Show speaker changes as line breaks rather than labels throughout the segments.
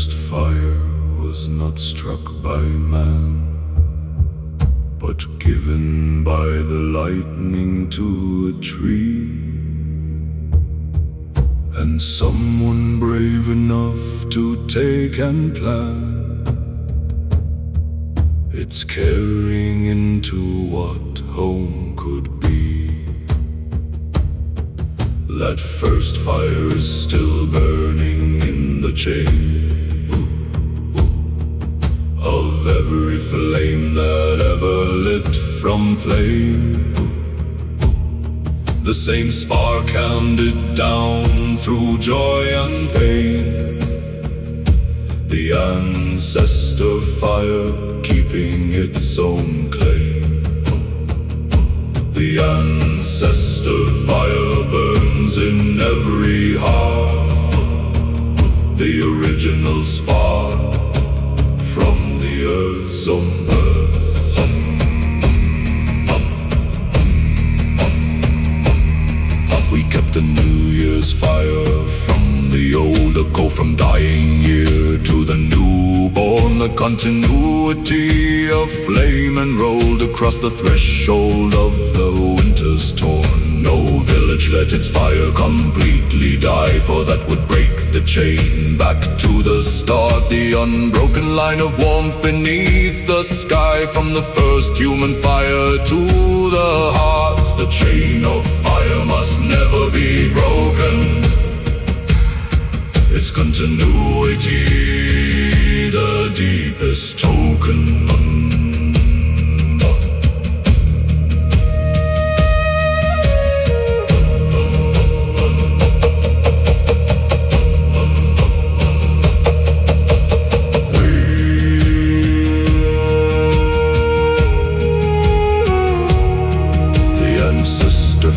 first fire was not struck by man, but given by the lightning to a tree. And someone brave enough to take and plan its carrying into what home could be. That first fire is still burning in the chain of every flame that ever lit from flame. The same spark handed down through joy and pain. The ancestor fire keeping its own claim. The ancestor fire burns in every heart. The original spark from the earth's own birth. We kept the New Year's fire from the old, a go from dying year to the newborn. The continuity of flame enrolled across the threshold of the winter's torn. No village let its fire completely die, for that would break the chain back to the start. The unbroken line of warmth beneath the sky, from the first human fire to the heart. The chain of fire must never be broken. Its continuity, the deepest token.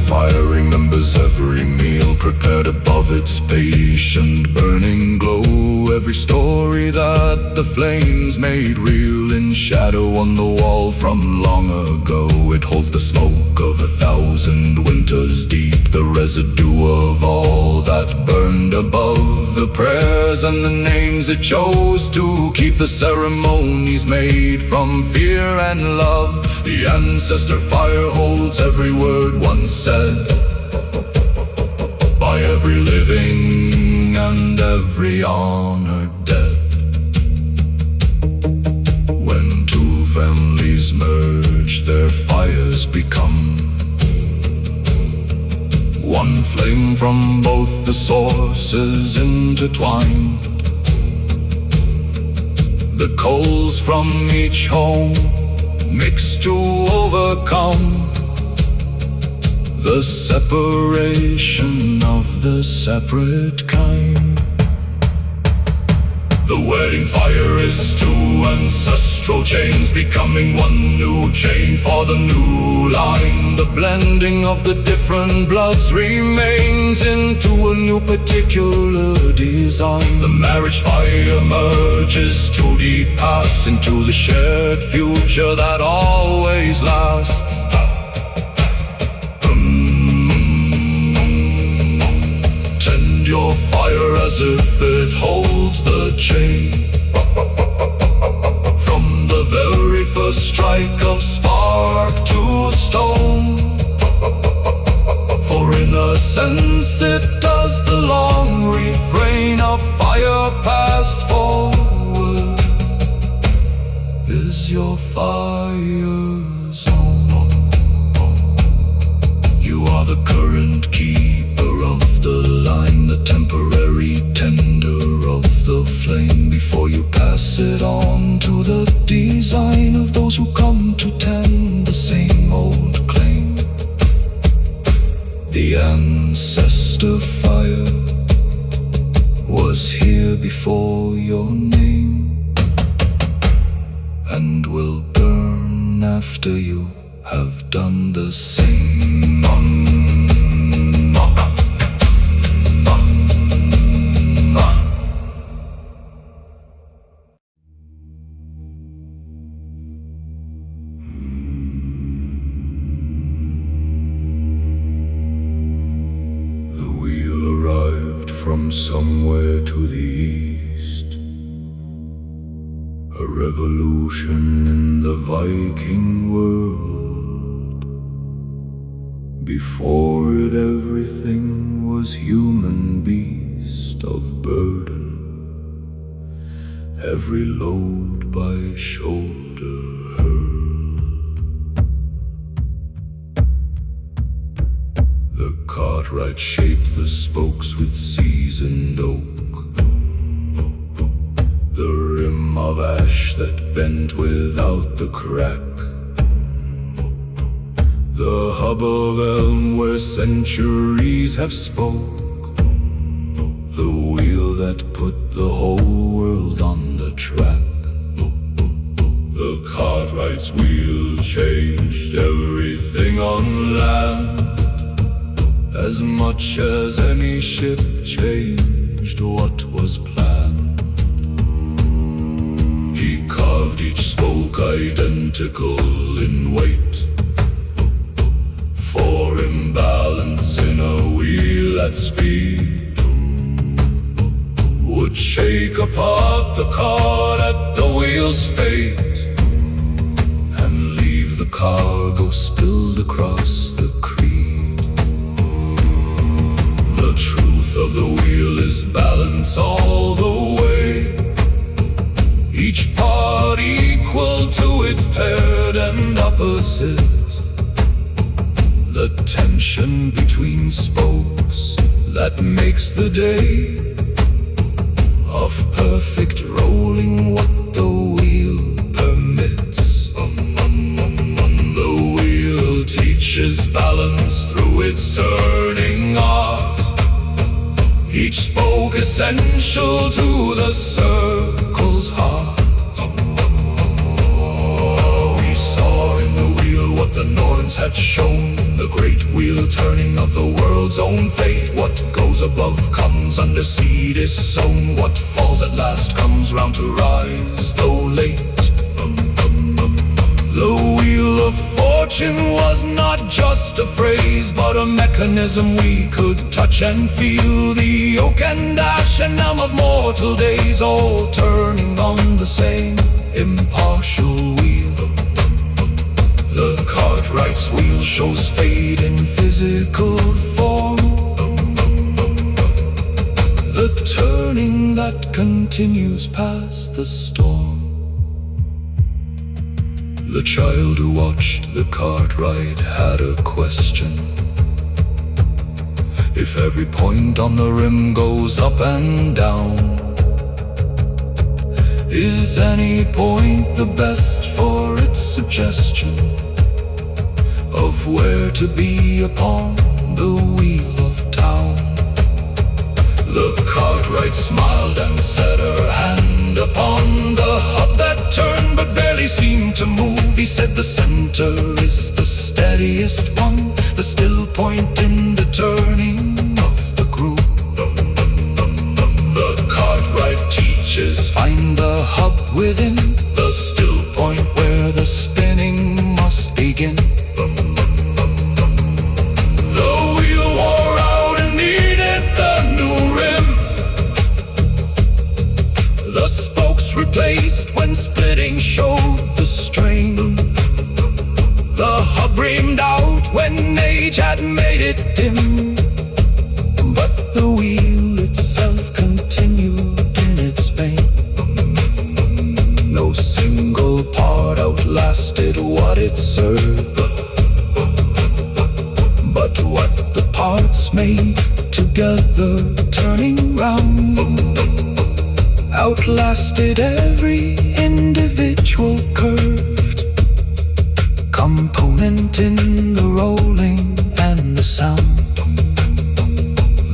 Fire remembers every meal prepared above its patient burning glow. Every story that the flames made real in shadow on the wall from long ago. It holds the smoke of 1,000 winters deep, the residue of all that burned above. The prayers and the names it chose to keep, the ceremonies made from fear and love. The ancestor fire holds every word once said by every living and every honored dead. When two families merge, their fires become one flame from both the sources intertwined. The coals from each home mix to overcome the separation of the separate kind. The wedding fire is two ancestral chains, becoming one new chain for the new line. The blending of the different bloods remains into a new particular design. The marriage fire merges to deep past into the shared future that always lasts. Tend your fire as if it holds the chain. From the very first strike of spark to stone, for in a sense it does the long refrain of fire passed forward. Is your fire's own. You are the current keeper of the line, the temporary tender of the flame, before you pass it on to the design of those who come to tend the same old claim. The ancestor fire was here before your name, and will burn after you have done the same. The wheel arrived from somewhere to the east, revolution in the Viking world. Before it everything was human beast of burden, every load by shoulder hurled. The cartwright shaped the spokes with seasoned oak, the rim of ash that bent without the crack, the hub of elm where centuries have spoke, the wheel that put the whole world on the track. The cartwright's wheel changed everything on land, as much as any ship changed what was planned. He carved each spoke identical in weight, for imbalance in a wheel at speed would shake apart the cart at the wheel's fate, and leave the cargo spilled across the creed. The truth of the wheel is balance all the way, each part equal to its paired and opposite. The tension between spokes that makes the day of perfect rolling what the wheel permits. The wheel teaches balance through its turning art, each spoke essential to the circle's heart. We saw in the wheel what the Norns had shown, the great wheel turning of the world's own fate. What goes above comes under, seed is sown. What falls at last comes round to rise, though late. The wheel of fortune was not just a phrase, but a mechanism we could touch and feel. The oak and ash and elm of mortal days, all turning on the same impartial wheel. The cartwright's wheel shows fate in physical form, the turning that continues past the storm. The child who watched the cartwright had a question: if every point on the rim goes up and down, is any point the best for its suggestion of where to be upon the wheel of town? The cartwright smiled and set her hand upon the hub that turned but barely seemed to move. He said the center is the steadiest one, the still point in the turning of the groove. The cartwright teaches, find the hub within, the still point where the spinning must begin. Replaced when splitting showed the strain. The hub reamed out when age had made it dim, but the wheel itself continued in its vein. No single part outlasted what it served, but what the parts made together turning round outlasted every individual curved component in the rolling and the sound.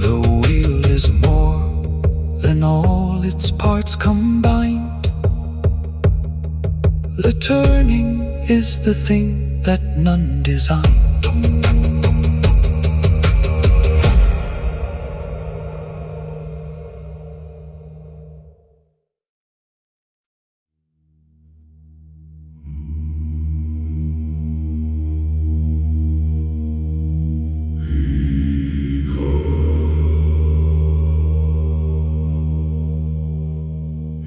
The wheel is more than all its parts combined. The turning is the thing that none designed.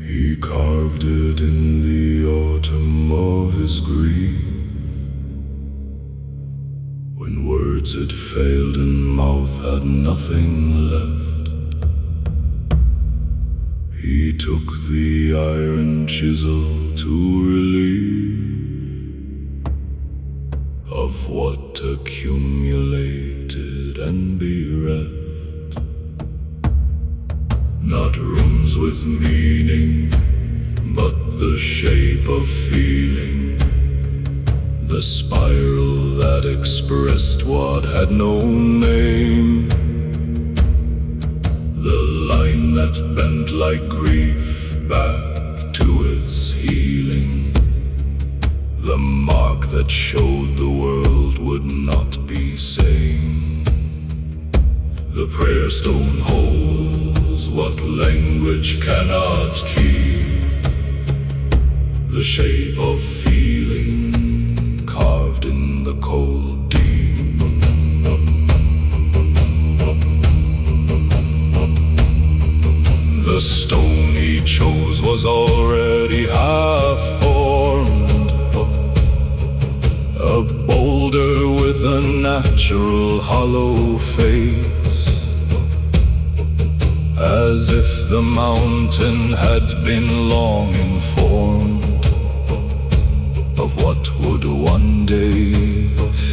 He carved it in the phantom of his grief. When words had failed and mouth had nothing left, he took the iron chisel to relieve of what accumulated and bereft. Not runes with meaning, but the shape of feeling, the spiral that expressed what had no name, the line that bent like grief back to its healing, the mark that showed the world would not be sane. The prayer stone holds what language cannot keep, the shape of feeling carved in the cold deep. The stone he chose was already half formed, a boulder with a natural hollow face, as if the mountain had been long informed of what would one day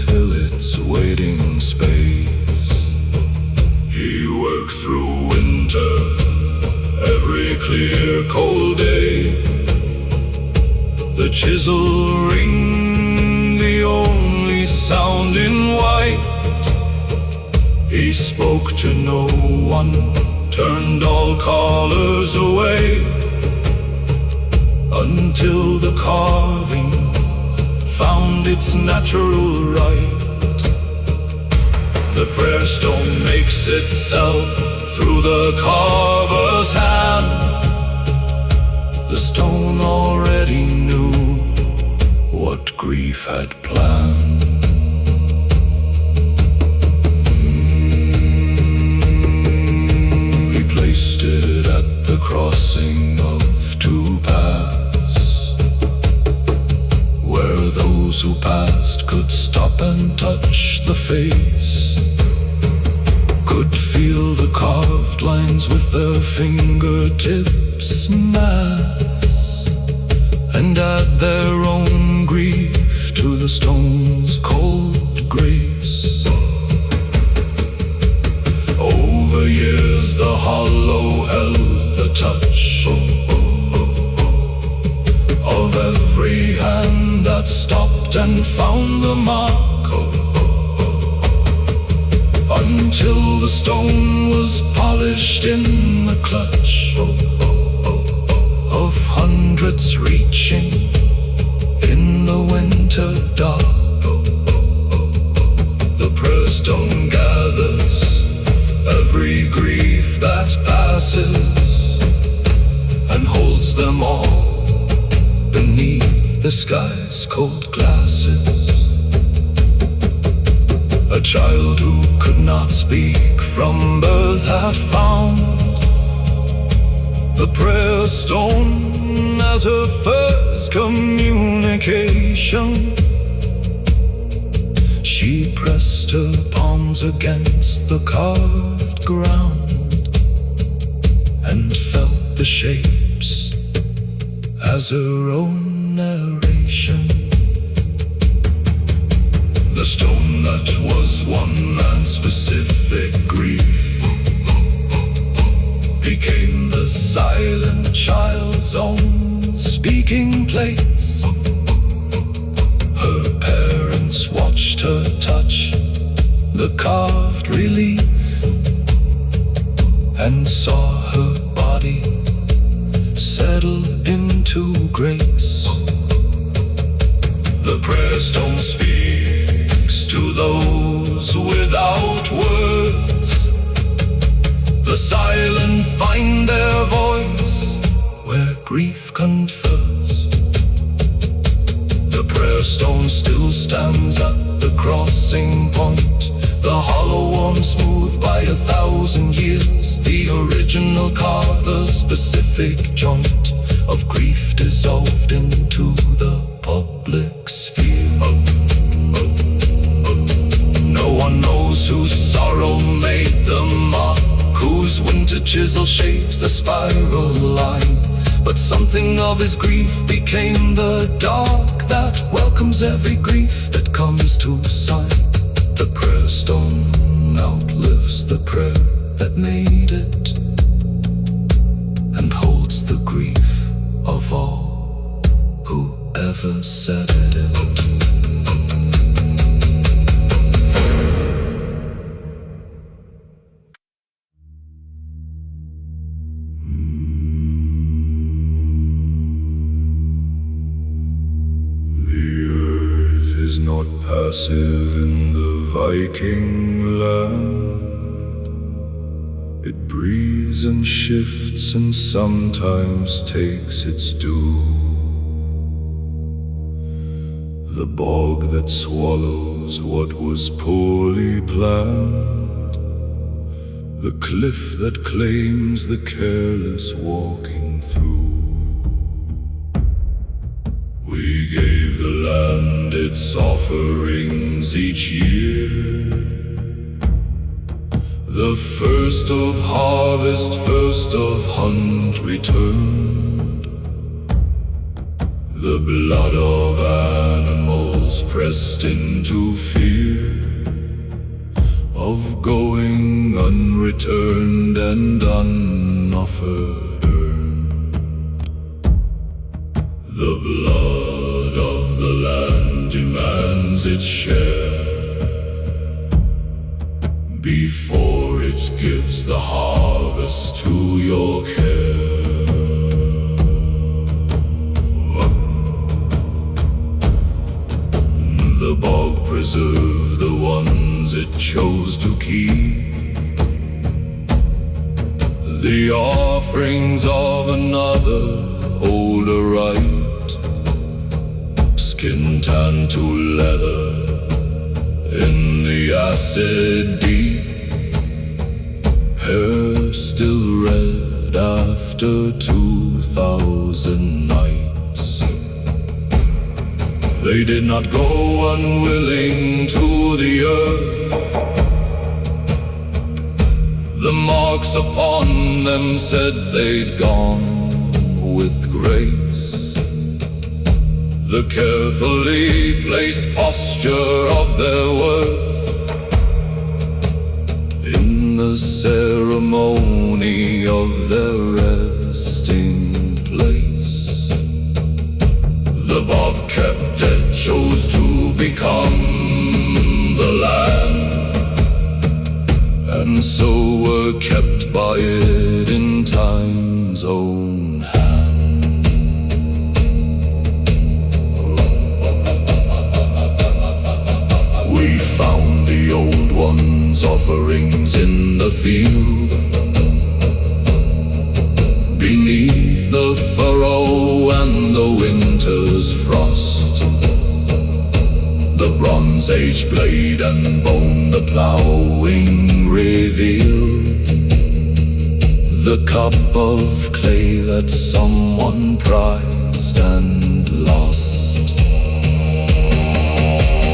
fill its waiting space. He worked through winter, every clear cold day, the chisel ring the only sound in white. He spoke to no one, turned all callers away, until the carving found its natural right. The prayer stone makes itself through the carver's hand. The stone already knew what grief had planned. We placed it at the crossing of two paths, where those who passed could stop and touch the face, could feel the carved lines with their fingertips maths, and add their own grief to the stone's cold grace. Over years the hollow held the touch of every hand that stopped and found the mark, until the stone was polished in the clutch of hundreds reaching in the winter dark. The prayer stone gathers every grief that passes and holds them all beneath the sky's cold glasses. A child who could not speak from birth had found the prayer stone as her first communication. She pressed her palms against the carved ground and felt the shapes as her own narration. The stone that was one man's specific grief became the silent child's own speaking place. Her parents watched her touch the carved relief and saw her body settle into grace. The prayer stone speaks to those without words. The silent find their voice where grief confers. The prayer stone still stands at the crossing point, the hollow worn smooth by 1,000 years, the original carver's specific joint, of grief dissolved into the public sphere. No one knows whose sorrow made the mark, whose winter chisel shaped the spiral line. But something of his grief became the dark that welcomes every grief that comes to sight. The prayer stone outlives the prayer that made it, and holds the grief of all who ever said it. Is not passive in the Viking land. It breathes and shifts and sometimes takes its due. The bog that swallows what was poorly planned, the cliff that claims the careless walking through. We gave the land its offerings each year. The first of harvest, first of hunt returned. The blood of animals pressed into fear of going unreturned and unoffered earned. The blood of the land demands its share before it gives the harvest to your care. The bog preserved the ones it chose to keep, the offerings of another older rite, skin tanned to leather in the acid deep, hair still red after 2,000 nights. They did not go unwilling to the earth. The marks upon them said they'd gone with grace. The carefully placed posture of their worth in the ceremony of their resting place. The bobcat dead chose to become the land, and so were kept by it in time's own hand. We found the old ones' offerings in the field, beneath the furrow and the winter's frost. The Bronze Age blade and bone the plowing revealed, the cup of clay that someone prized and lost.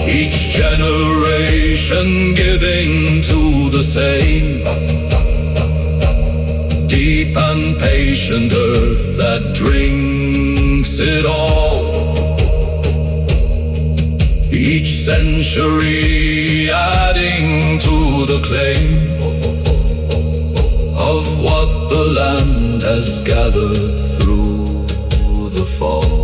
Each generation giving to the same deep and patient earth that drinks it all. Each century adding to the claim of what the land has gathered through the fall.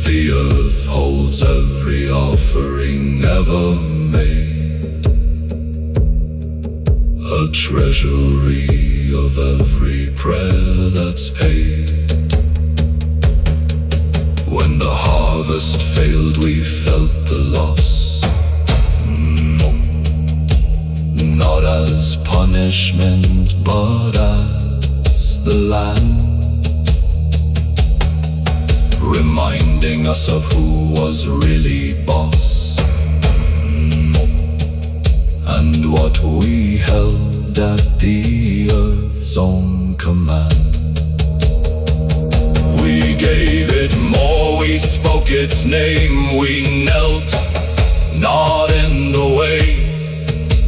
The earth holds every offering ever made, a treasury of every prayer that's paid. When the harvest failed, we felt the loss, not as punishment, but as the land, reminding us of who was really boss, and what we held at the earth's own command. we gave it more, we spoke its name, we knelt, not in the way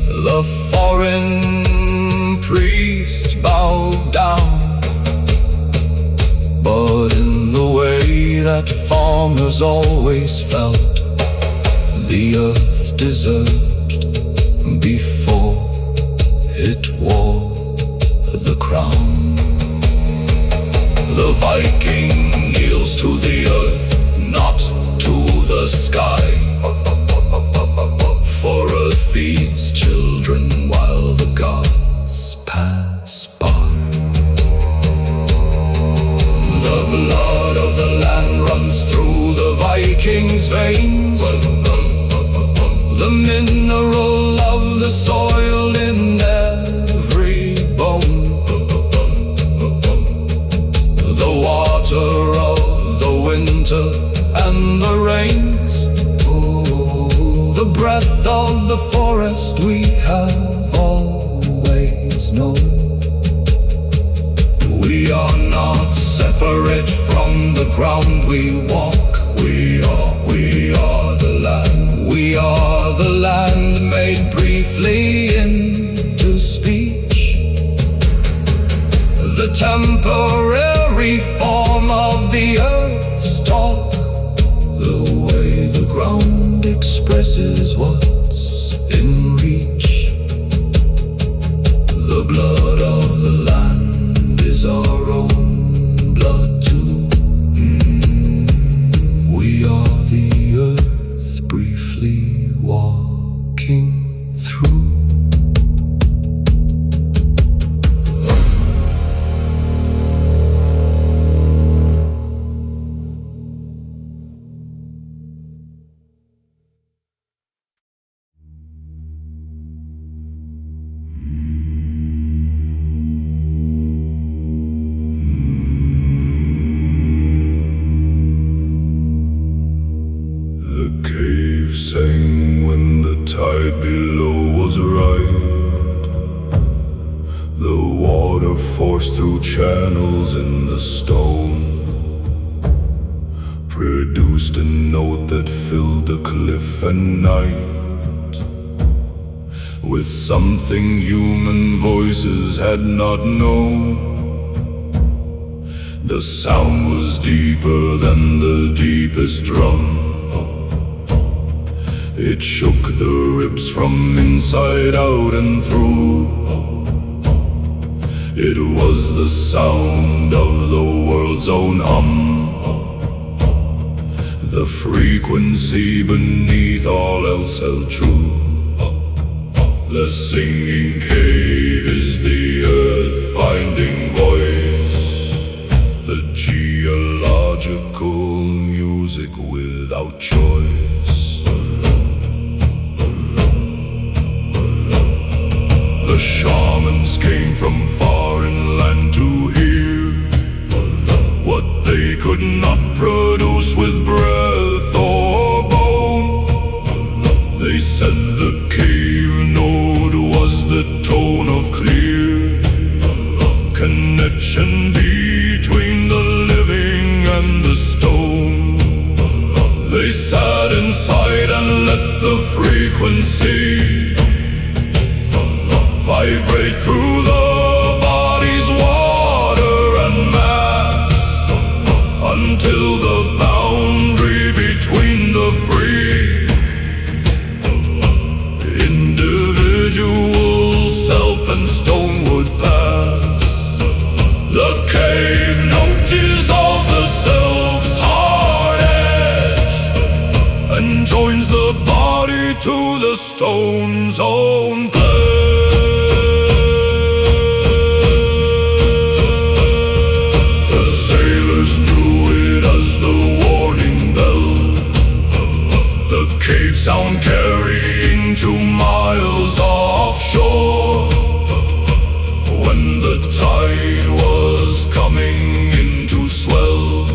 the foreign priest bowed down, but in the way that farmers always felt the earth deserved before it wore the crown. The Viking kneels to the earth, not to the sky, for earth feeds children while the gods pass by. The blood of the land runs through the Viking's veins, the mineral of the soil in every bone, the water of the winter and the rains, the breath of the forest we have always known. We are not separate from the ground we walk. We are the land. We are the land made briefly into speech, the temporary form of the earth's talk, the way the ground expresses what's in reach. The blood of the land is our own blood too. We are the earth briefly walking through. The cave sang when the tide below was right. The water forced through channels in the stone produced a note that filled the cliff and night with something human voices had not known. The sound was deeper than the deepest drum. It shook the ribs from inside out and through. It was the sound of the world's own hum, the frequency beneath all else held true. The singing cave is the earth finding voice, the geological music without choice. The shamans came from foreign land to hear what they could not produce with breath or bone. They said the cave note was the tone of clear connection between the living and the stone. They sat inside and let the frequency vibrate through the body's water and mass, until the boundary between the free individual self and stone would pass. The cave note dissolves the self's hard edge and joins the body to the stone's own pledge. Sound carrying 2 miles offshore. When the tide was coming in to swell,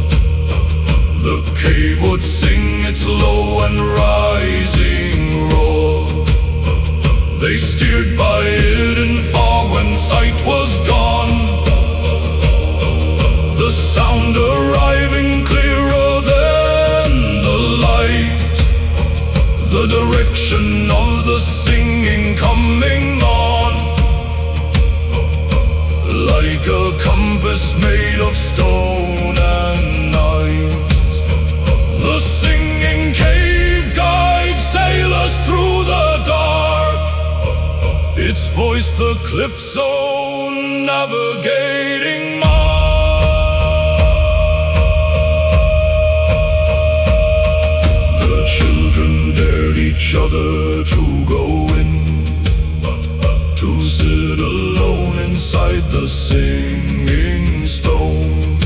the cave would sing its low and rising roar. They steered by it in fog when sight was gone, the sound arriving the direction of the singing coming on, like a compass made of stone and iron. The singing cave guides sailors through the dark, its voice the cliff's own navigating mark. The children dared each other to go in, to sit alone inside the singing stone.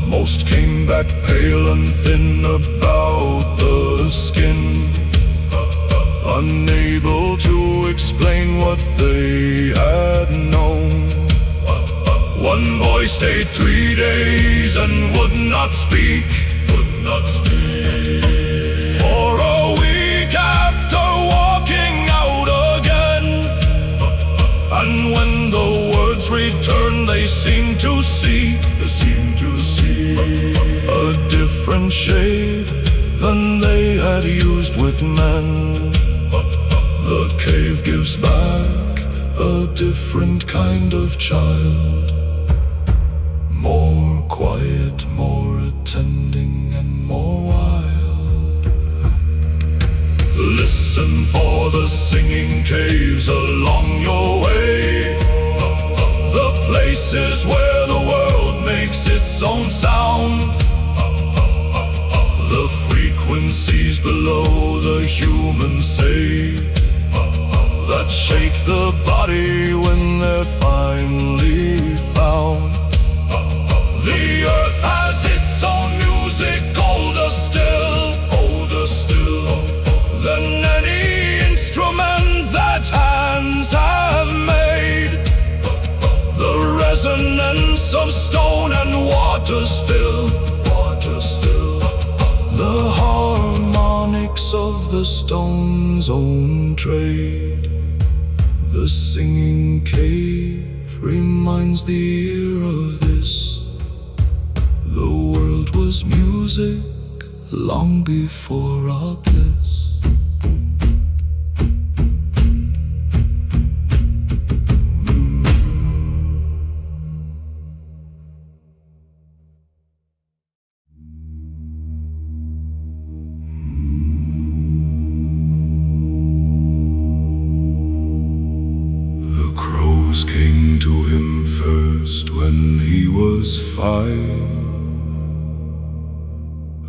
Most came back pale and thin about the skin, unable to explain what they had known. One boy stayed 3 days and would not speak. For a week after walking out again, and when the words returned, they seemed to see a different shade than they had used with men. The cave gives back a different kind of child, more quiet, more attending, and more wild. Listen for the singing caves along your way, the places where the world makes its own sound, the frequencies below the human say, that shake the body when they're finally found. The earth has its own music, older still than any instrument that hands have made. The resonance of stone and waters fill the harmonics of the stone's own trade. The singing cave reminds the ear of this. The world was music long before our bliss. Came to him first when he was 5,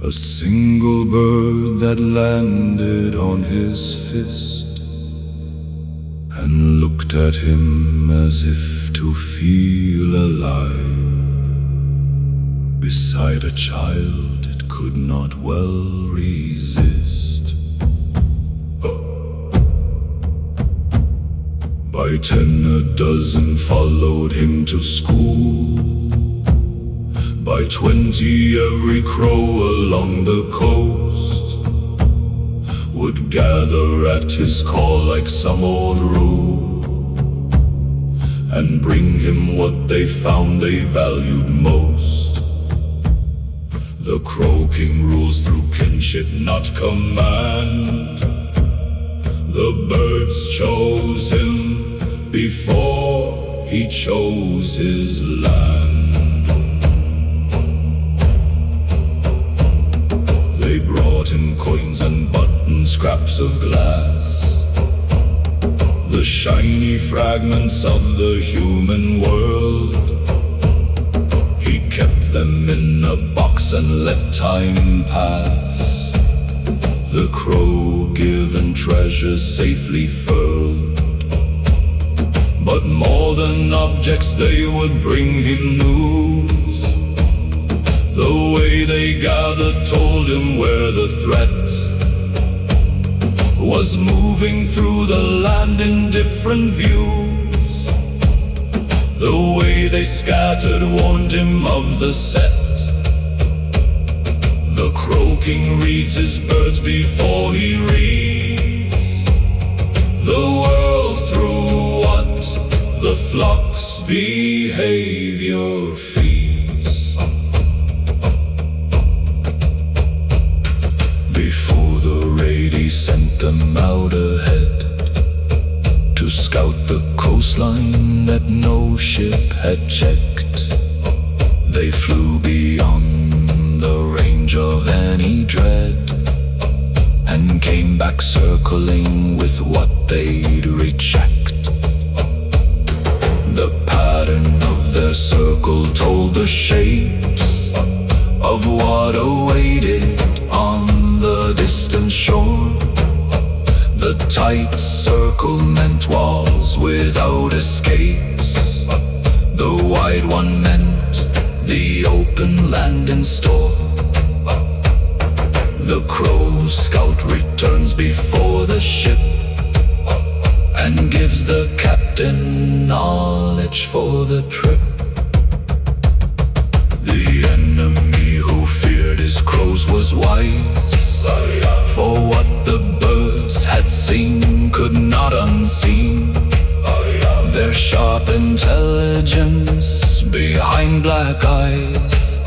a single bird that landed on his fist and looked at him as if to feel alive. Beside a child it could not well resist. By 10 a dozen followed him to school. By 20 every crow along the coast would gather at his call like some old rule, and bring him what they found they valued most. The croaking rules through kinship, not command. The birds chose him before he chose his land. They brought him coins and buttons, scraps of glass, the shiny fragments of the human world. He kept them in a box and let time pass, the crow-given treasures safely furled. But more than objects they would bring him news. The way they gathered told him where the threat was moving through the land in different views. The way they scattered warned him of the set. The croaking reads his birds before he reads the world through what the flock's behavior feeds. Before the raid he sent had checked. They flew beyond the range of any dread, and came back circling with what they'd rechecked. The pattern of their circle told the shapes of what awaited on the distant shore. The tight circle meant walls without escapes. The wide one meant the open land in store. The crow scout returns before the ship, and gives the captain knowledge for the trip. The enemy who feared his crows was wise, for what the birds had seen could not unseen. Their sharp intelligence behind black eyes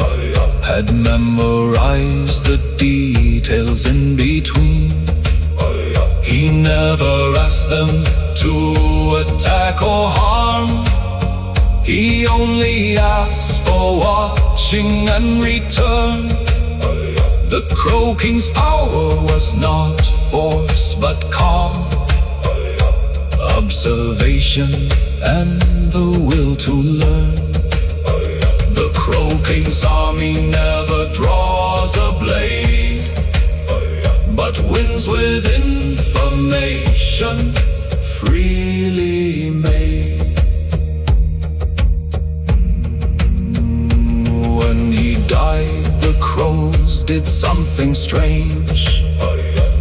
had memorized the details in between. He never asked them to attack or harm. He only asked for watching and return. The Crow King's power was not force but calm, observation and the will to learn. The Crow King's army never draws a blade, but wins with information freely made. When he died, the crows did something strange.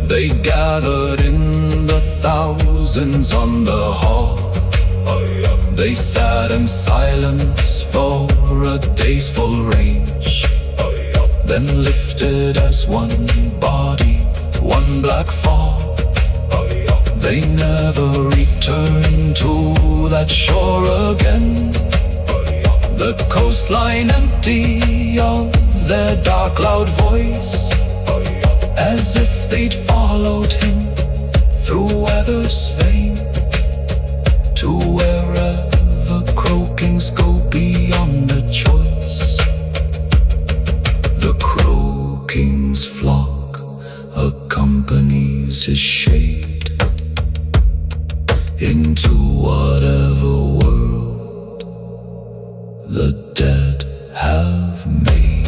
They gathered in the thousands on the hall. They sat in silence for a day's full range, then lifted as one body, one black fall. They never returned to that shore again. The coastline empty of their dark loud voice, as if they'd followed him through weather's vein, to wherever Crow Kings go beyond a choice. The Crow King's flock accompanies his shade into whatever world the dead have made.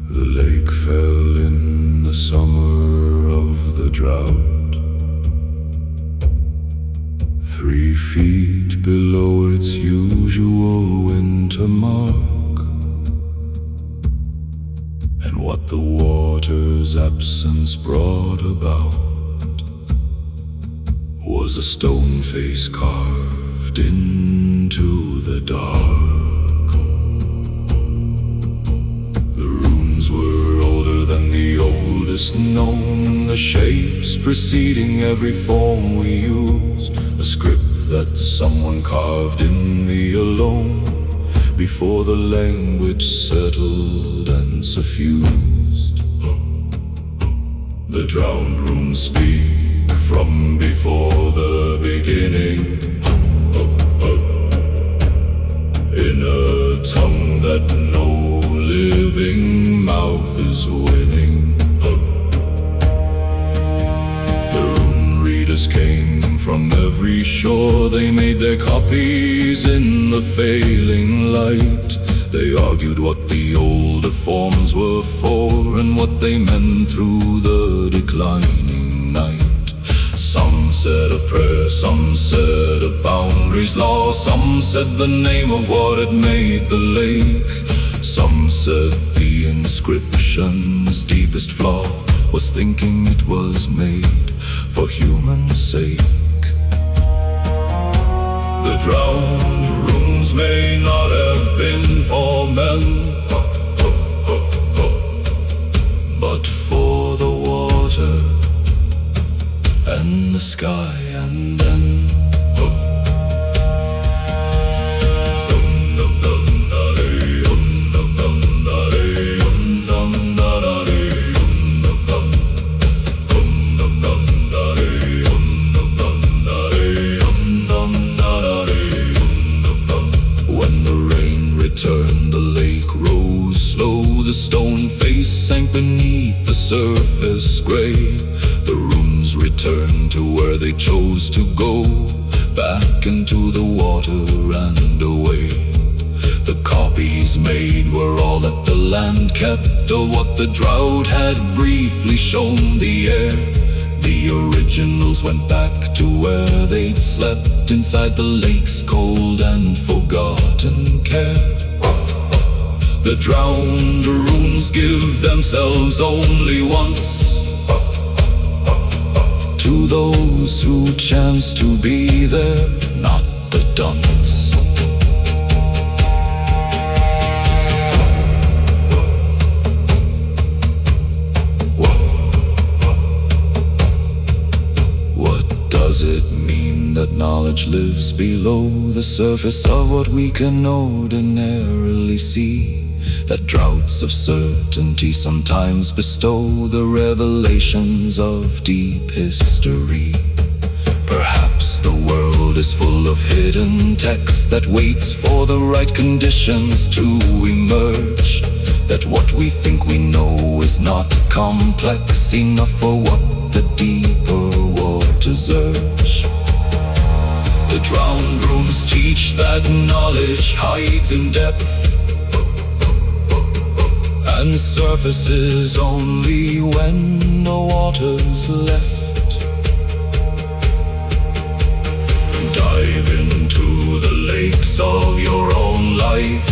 The lake fell in the summer of the drought, 3 feet below its usual winter mark. And what the water's absence brought about was a stone face carved into the dark. Were older than the oldest known, the shapes preceding every form we used, a script that someone carved in the alone before the language settled and suffused. The drowned runes speak from before the beginning, in a tongue that no living mouth is winning. The rune readers came from every shore. They made their copies in the failing light. They argued what the older forms were for, and what they meant through the declining night. Some said a prayer, some said a boundary's law, some said the name of what had made the lake. Some said the inscription's deepest flaw was thinking it was made for human sake. The drowned runes may not have been for men, but for the water and the sky, and then the stone face sank beneath the surface gray. The runes returned to where they chose to go, back into the water and away. The copies made were all that the land kept of what the drought had briefly shown the air. The originals went back to where they'd slept, inside the lake's cold and forgotten care. The drowned runes give themselves only once to those who chance to be there, not the dunce. What does it mean that knowledge lives below the surface of what we can ordinarily see? That droughts of certainty sometimes bestow the revelations of deep history. Perhaps the world is full of hidden text that waits for the right conditions to emerge. That what we think we know is not complex enough for what the deeper waters urge. The drowned runes teach that knowledge hides in depth and surfaces only when the water's left. Dive into the lakes of your own life,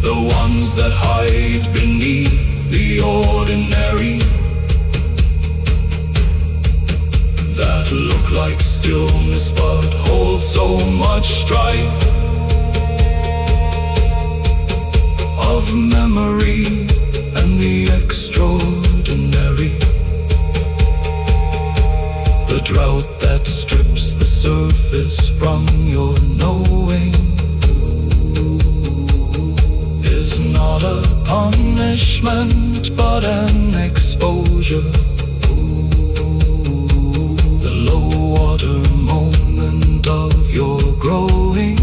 the ones that hide beneath the ordinary, that look like stillness but hold so much strife of memory and the extraordinary. The drought that strips the surface from your knowing is not a punishment but an exposure. The low water moment of your growing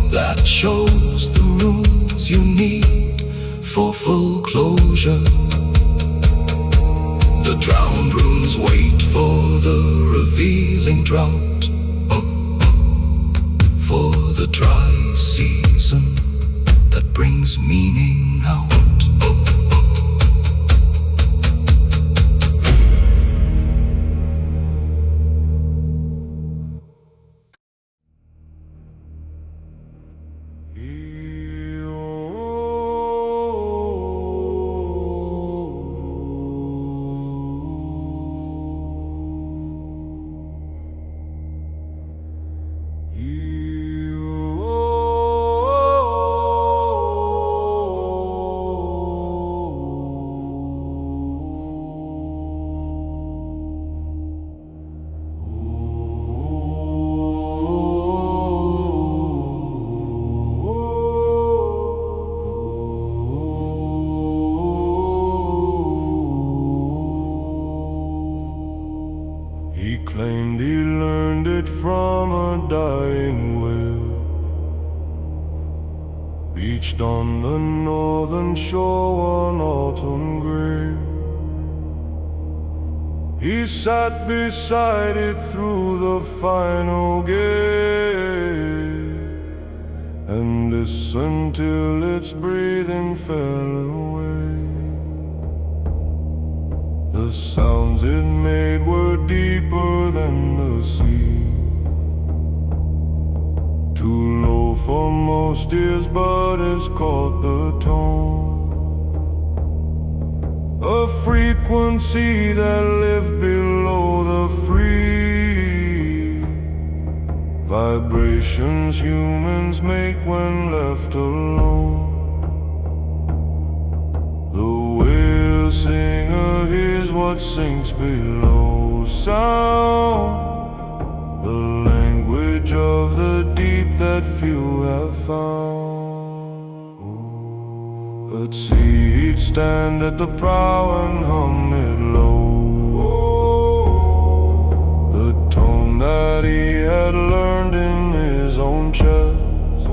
that shows the runes you need for full closure. The drowned runes wait for the revealing drought, for the dry season that brings meaning out.
He claimed he learned it from a dying whale, beached on the northern shore one autumn gray. He sat beside it through the final gale and listened till its breathing fell away. The sounds it made were deeper than the sea, too low for most ears, but it's caught the tone. A frequency that lived below the free vibrations humans make when left alone. what sinks below. Sound, the language of the deep that few have found. At sea he'd stand at the prow and hum it low, the tone that he had learned in his own chest.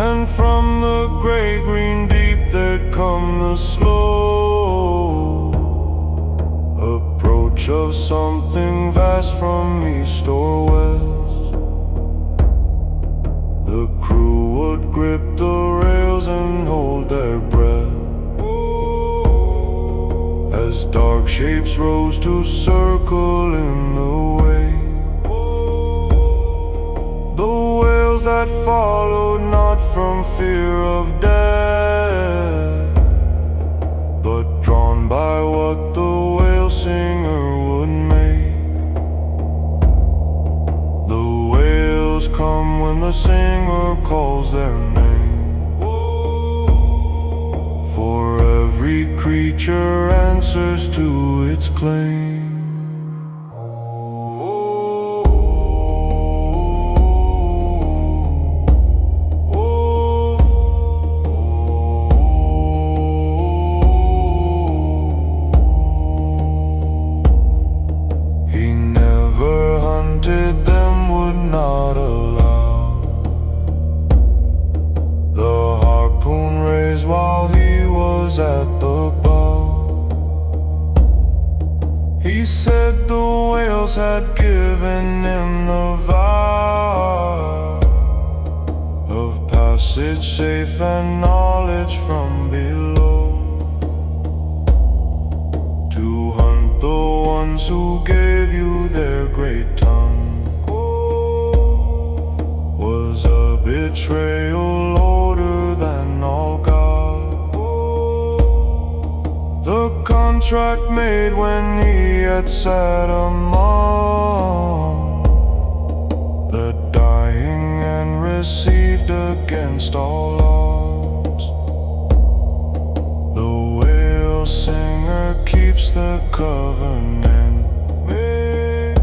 And from the gray green deep there'd come the slow approach of something vast from east or west. The crew would grip the rails and hold their breath as dark shapes rose to circle in the wake. The whales that followed, not from fear of death, but drawn by what the whale singer would make. The whales come when the singer calls their name, for every creature answers to its claim. Not allow the harpoon raised while he was at the bow. He said the whales had given him the vow of passage safe and knowledge from below, to hunt the ones who gave you their great tongue. Was a betrayal older than all God, the contract made when he had sat among the dying and received against all odds. The whale singer keeps the covenant made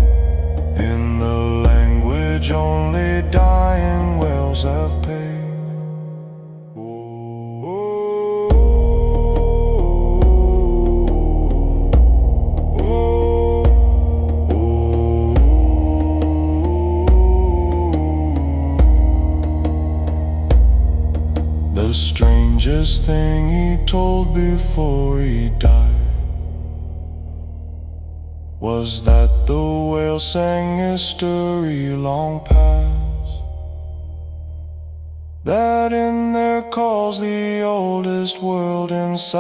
in the language only dying whales have paid. The strangest thing he told before he died was that the whale sang history long past, that in their calls the oldest world inside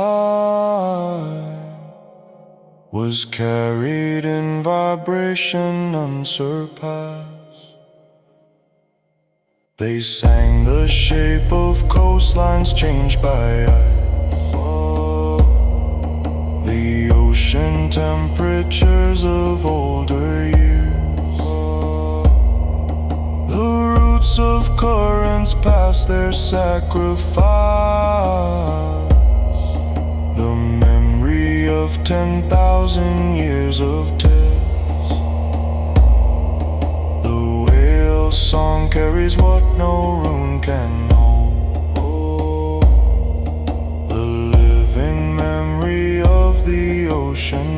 was carried in vibration unsurpassed. They sang the shape of coastlines changed by ice, the ocean temperatures of older years, the roots of currents past their sacrifice, the memory of 10,000 years of tests. The whale song carries what no rune can hold, the living memory of the ocean.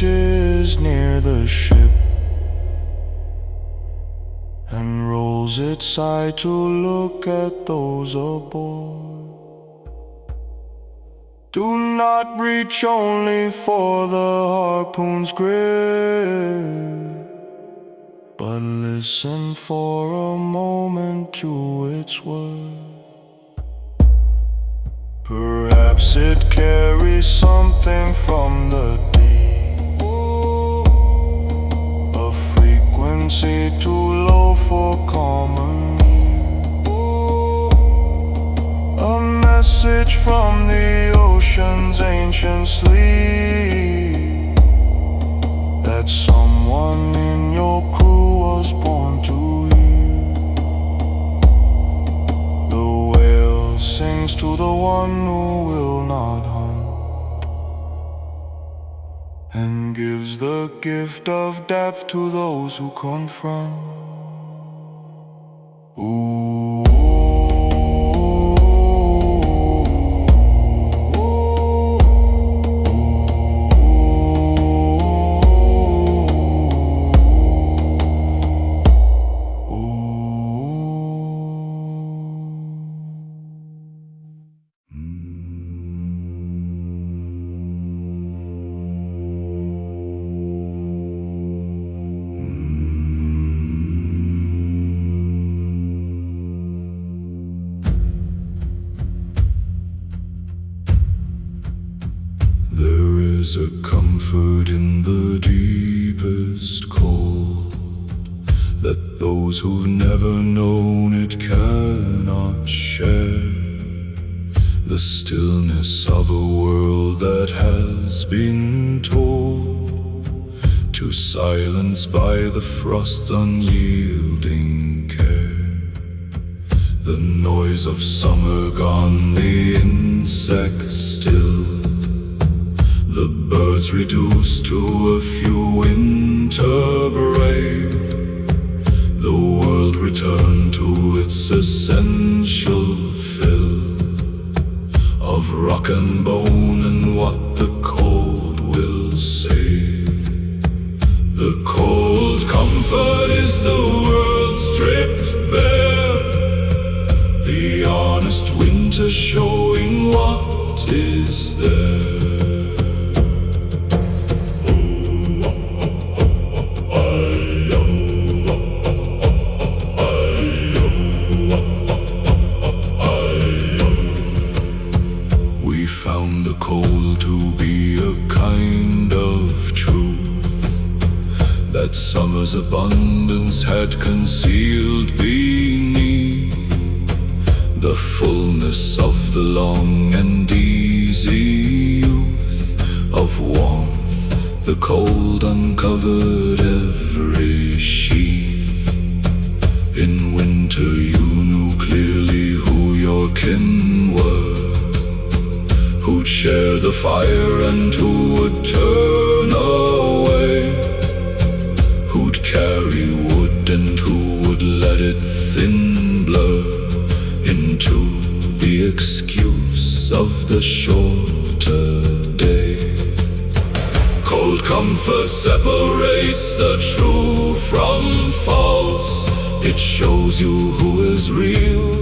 Is near the ship and rolls its side to look at those aboard. Do not reach only for the harpoon's grip, but listen for a moment to its words. Perhaps it carries something from the deep, too low for common ear, a message from the ocean's ancient sleep, that someone in your crew was born to hear. The whale sings to the one who will not hunt, and gives the gift of depth to those who confront. Ooh. There is a comfort in the deepest cold that those who've never known it cannot share. The stillness of a world that has been told to silence by the frost's unyielding care. The noise of summer gone, the insects stilled, the birds reduced to a few winter brave. The world returned to its essential fill of rock and bone and what the cold will save. The cold comfort is the world stripped bare, the honest winter showing what is there. We found the cold to be a kind of truth that summer's abundance had concealed beneath the fullness of the long and easy youth of warmth. The cold uncovered every sheath. In winter you knew clearly who your kin were, who'd share the fire and who would turn away, who'd carry wood and who would let it thin blur into the excuse of the shorter day. Cold comfort separates the true from false. It shows you who is real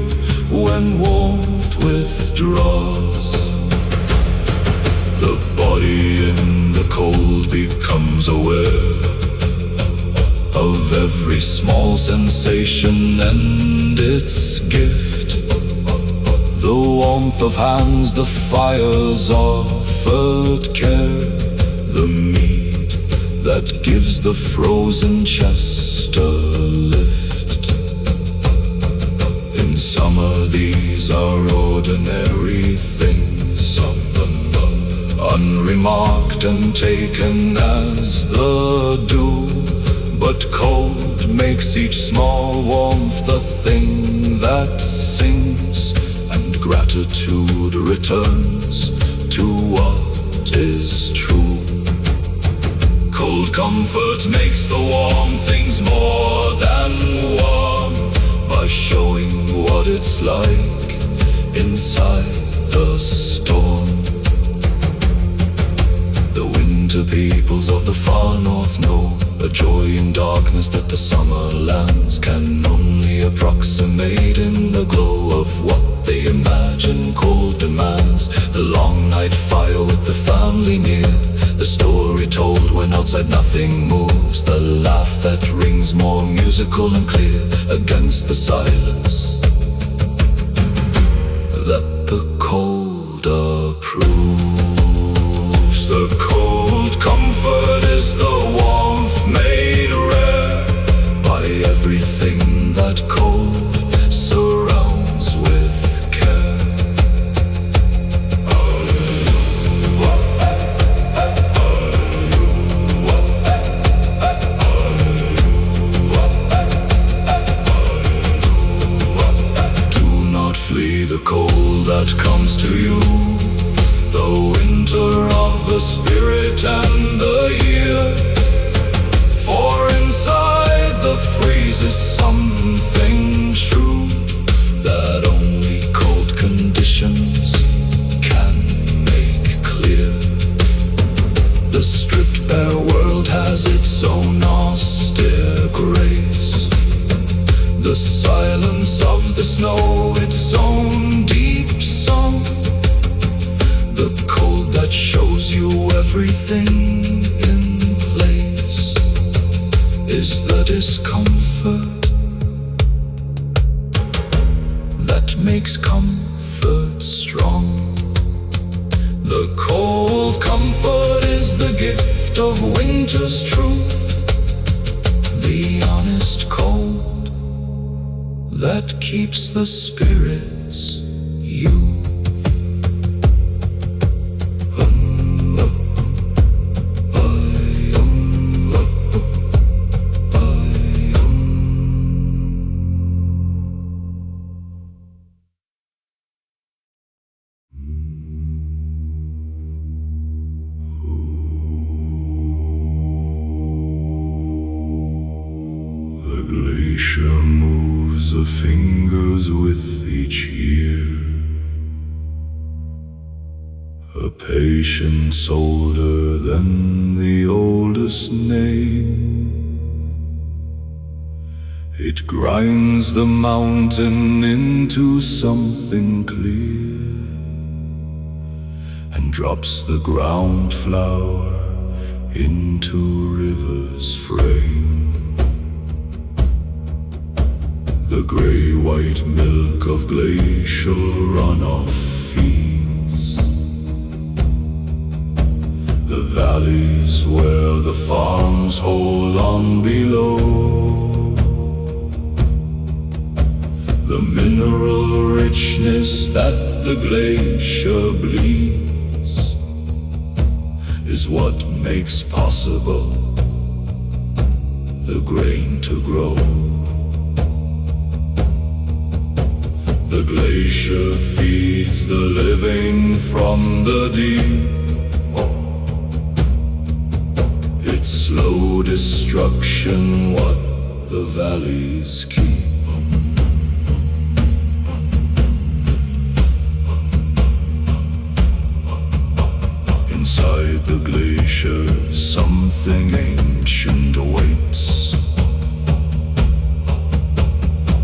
when warmth withdraws. The body in the cold becomes aware of every small sensation and its gift. The warmth of hands, the fire's offered care, the mead that gives the frozen chest a lift. In summer these are ordinary things, unremarked and taken as the dew. But cold makes each small warmth a thing that sings, and gratitude returns to what is true. Cold comfort makes the warm things more than warm, by showing what it's like inside the storm. The winter peoples of the far north know a joy in darkness that the summer lands can only approximate in the glow of what they imagine cold demands. The long night fire with the family near, the story told when outside nothing moves, the laugh that rings more musical and clear against the silence that the cold approves. The cold comfort is the warmth made rare by everything that cold surrounds with care.
the cold that comes to you, the winter of the spirit and the year. For inside the freeze is something true that only cold conditions can make clear. The stripped bare world has its own austere grace, the silence of the snow its own deep song, the cold that shows you everything in place is the discomfort that makes comfort strong. The cold comfort is the gift of winter's truth, the honest cold that keeps the spirits youth.
The glacier moves the fingers with each year, a patience older than the oldest name. It grinds the mountain into something clear and drops the ground flower into river's frame. The gray-white milk of glacial runoff feeds the valleys where the farms hold on below. The mineral richness that the glacier bleeds is what makes possible the grain to grow. The glacier feeds the living from the deep. Its slow destruction what the valleys keep. Inside the glacier something ancient awaits.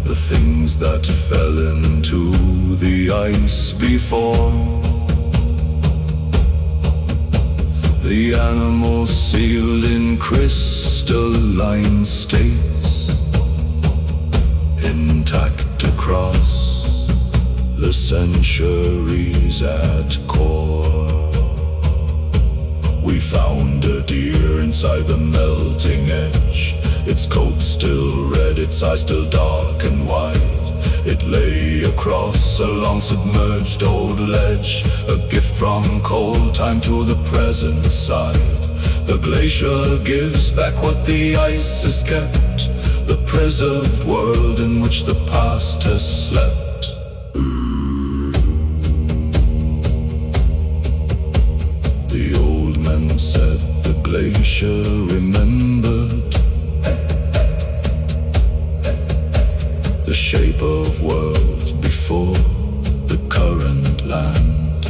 The things that fell into the ice before, the animals sealed in crystalline states, intact across the centuries at core. We found a deer inside the melting edge, its coat still red, its eyes still dark and wide. It lay across a long submerged old ledge, a gift from cold time to the present side. The glacier gives back what the ice has kept, the preserved world in which the past has slept. The old man said the glacier remembered the shape of world before the current land,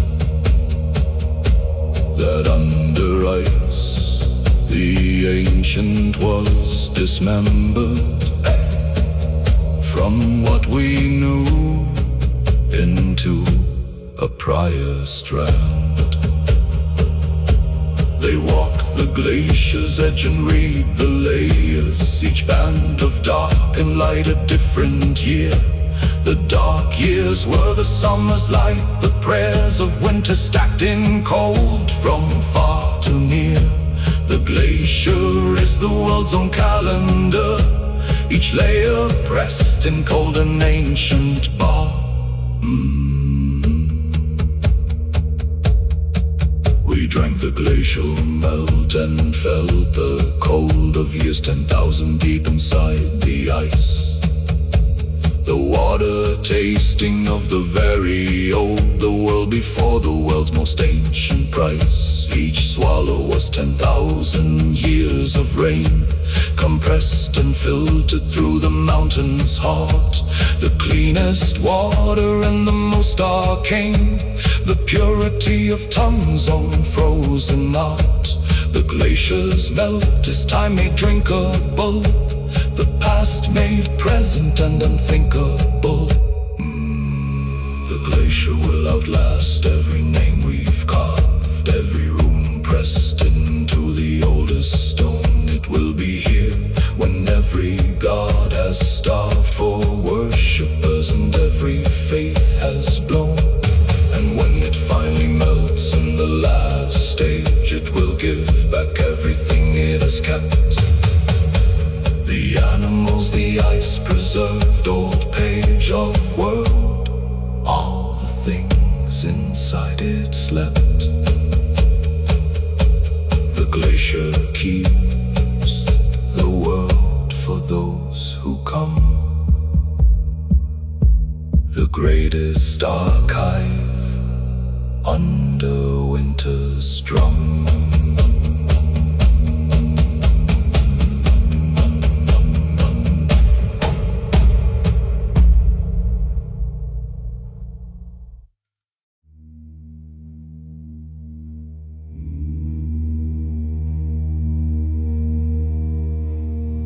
that under ice the ancient was dismembered from what we knew into a prior strand. They walk the glacier's edge and read the layers, each band of dark and light a different year. The dark years were the summer's light, the prayers of winter stacked in cold from far to near. The glacier is the world's own calendar, each layer pressed in cold and ancient bark. We drank the glacial melt and felt the cold of years 10,000 deep inside the ice. The water
water tasting of the very old, the world before the world's most ancient price. Each swallow was 10,000 years of rain, compressed and filtered through the mountain's heart. The cleanest water and the most arcane, the purity of tongue's own frozen art. The glaciers melt as time made drinkable, the past made present and unthinkable. The glacier will outlast every name we've carved, every rune pressed into the oldest stone. It will be here when every god has starved for worshippers and every faith has blown. And when it finally melts in the last stage, it will give back everything it has kept. The animals, the ice preserved old page of world, all the things inside it slept. The glacier keeps the world for those who come, the greatest archive under winter's drum.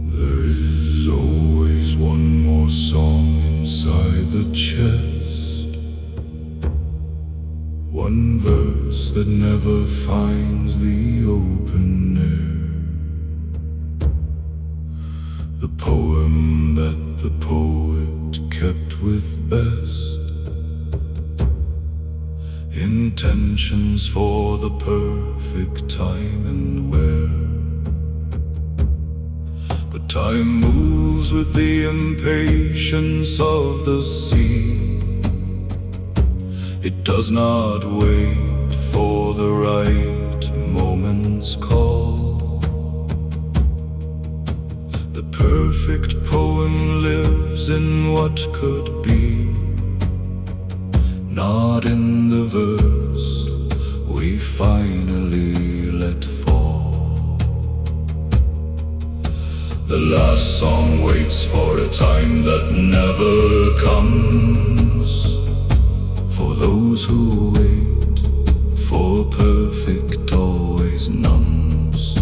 There is always one more song inside the chest, one verse that never finds the open air, the poem that the poet kept with best intentions for the perfect time and where. But time moves with the impatience of the sea. It does not wait for the right moment's call. The perfect poem lives in what could be, not in the verse we finally let fall. The last song waits for a time that never comes, for those who wait for perfect always numbs.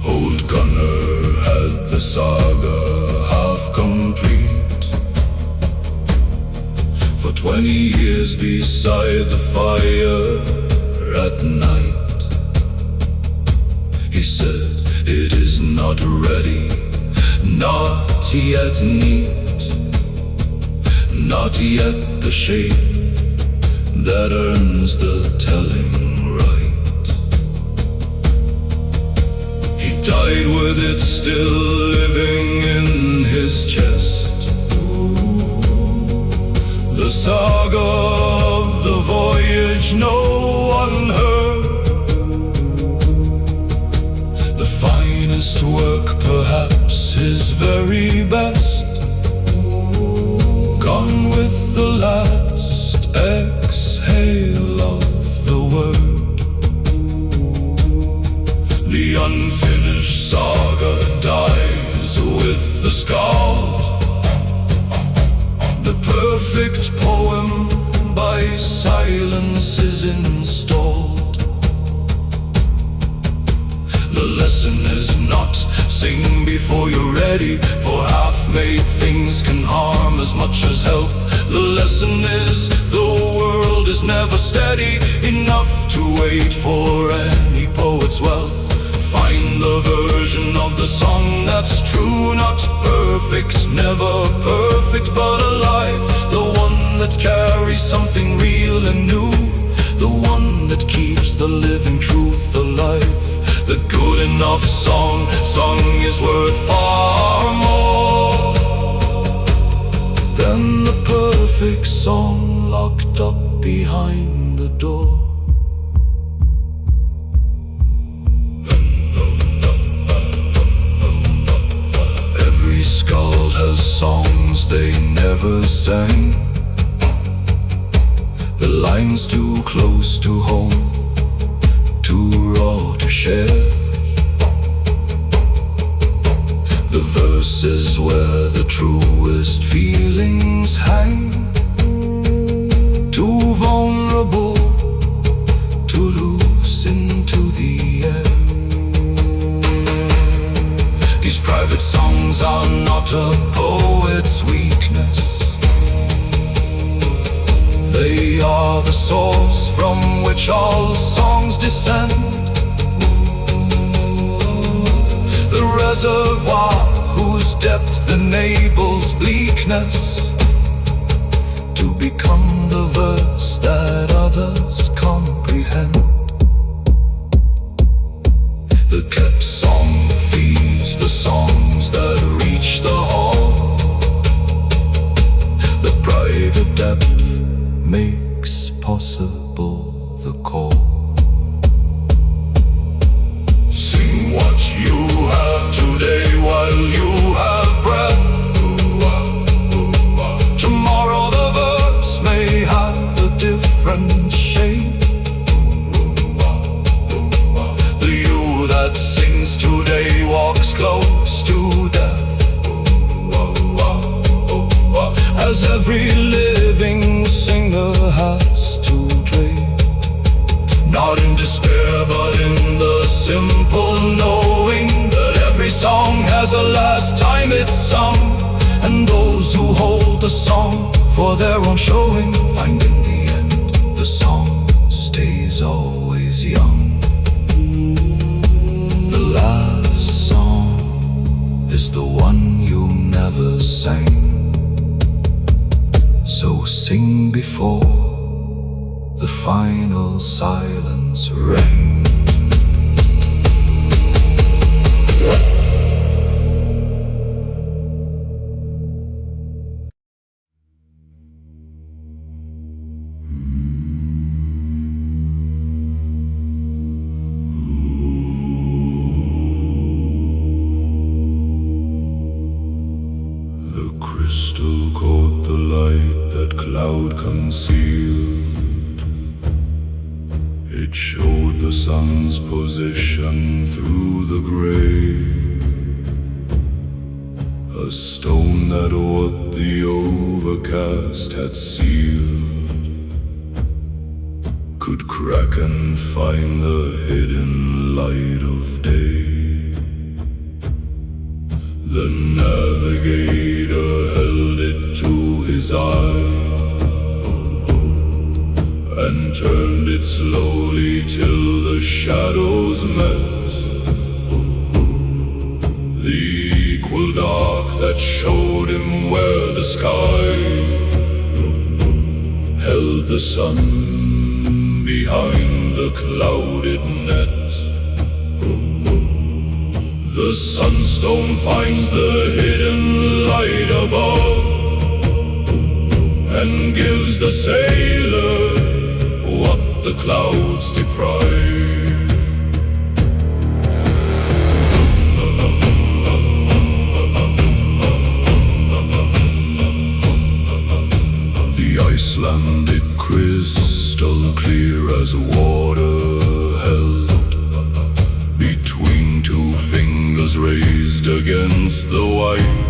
Old Gunnar had the saga half complete, for 20 years beside the fire at night. He said, it is not ready, not yet neat, not yet the shape that earns the telling right. He died with it still living in his chest, the saga of the voyage no one heard. Finest work, perhaps his very best, gone with the last exhale of the word. The unfinished saga dies with the skald, the perfect poem by silence is installed. The lesson is not sing before you're ready, for half-made things can harm as much as help. The lesson is the world is never steady enough to wait for any poet's wealth. Find the version of the song that's true, not perfect, never perfect but alive. The one that carries something real and new, the one that keeps the living truth alive. The good enough song is worth far more than the perfect song locked up behind the door. Every skald has songs
songs they never sang, the lines too close to home, too raw to share. The verses where the truest feelings hang, too vulnerable to loose into the air. These private songs are not a poet's weakness. They are the source from which all songs descend, the reservoir whose depth enables bleakness to become the verse that others comprehend. The kept song feeds the songs that reach the hall. The private depth makes possible the call. Sing what you have today while you have breath. Tomorrow the verse may have a different shape. The you that sings today walks close to death, as every living singer has to dream. Not in despair, but in the simple knowing that every song has a last time it's sung, and those who hold the song for their own showing find in the end the song stays always young. The last song is the one you never sang, so sing before the final silence rang. The crystal caught the light that cloud concealed. It showed the sun's position through the gray, a stone that what the overcast had sealed could crack and find the hidden light of day. The navigator held it to his eye and turned it slowly till the shadows met, the equal dark that showed him where the sky held the sun behind the clouded net. The sunstone finds the hidden light above and gives the sailor what the clouds deprive. The Icelandic crystal clear as water held between two fingers raised against the white.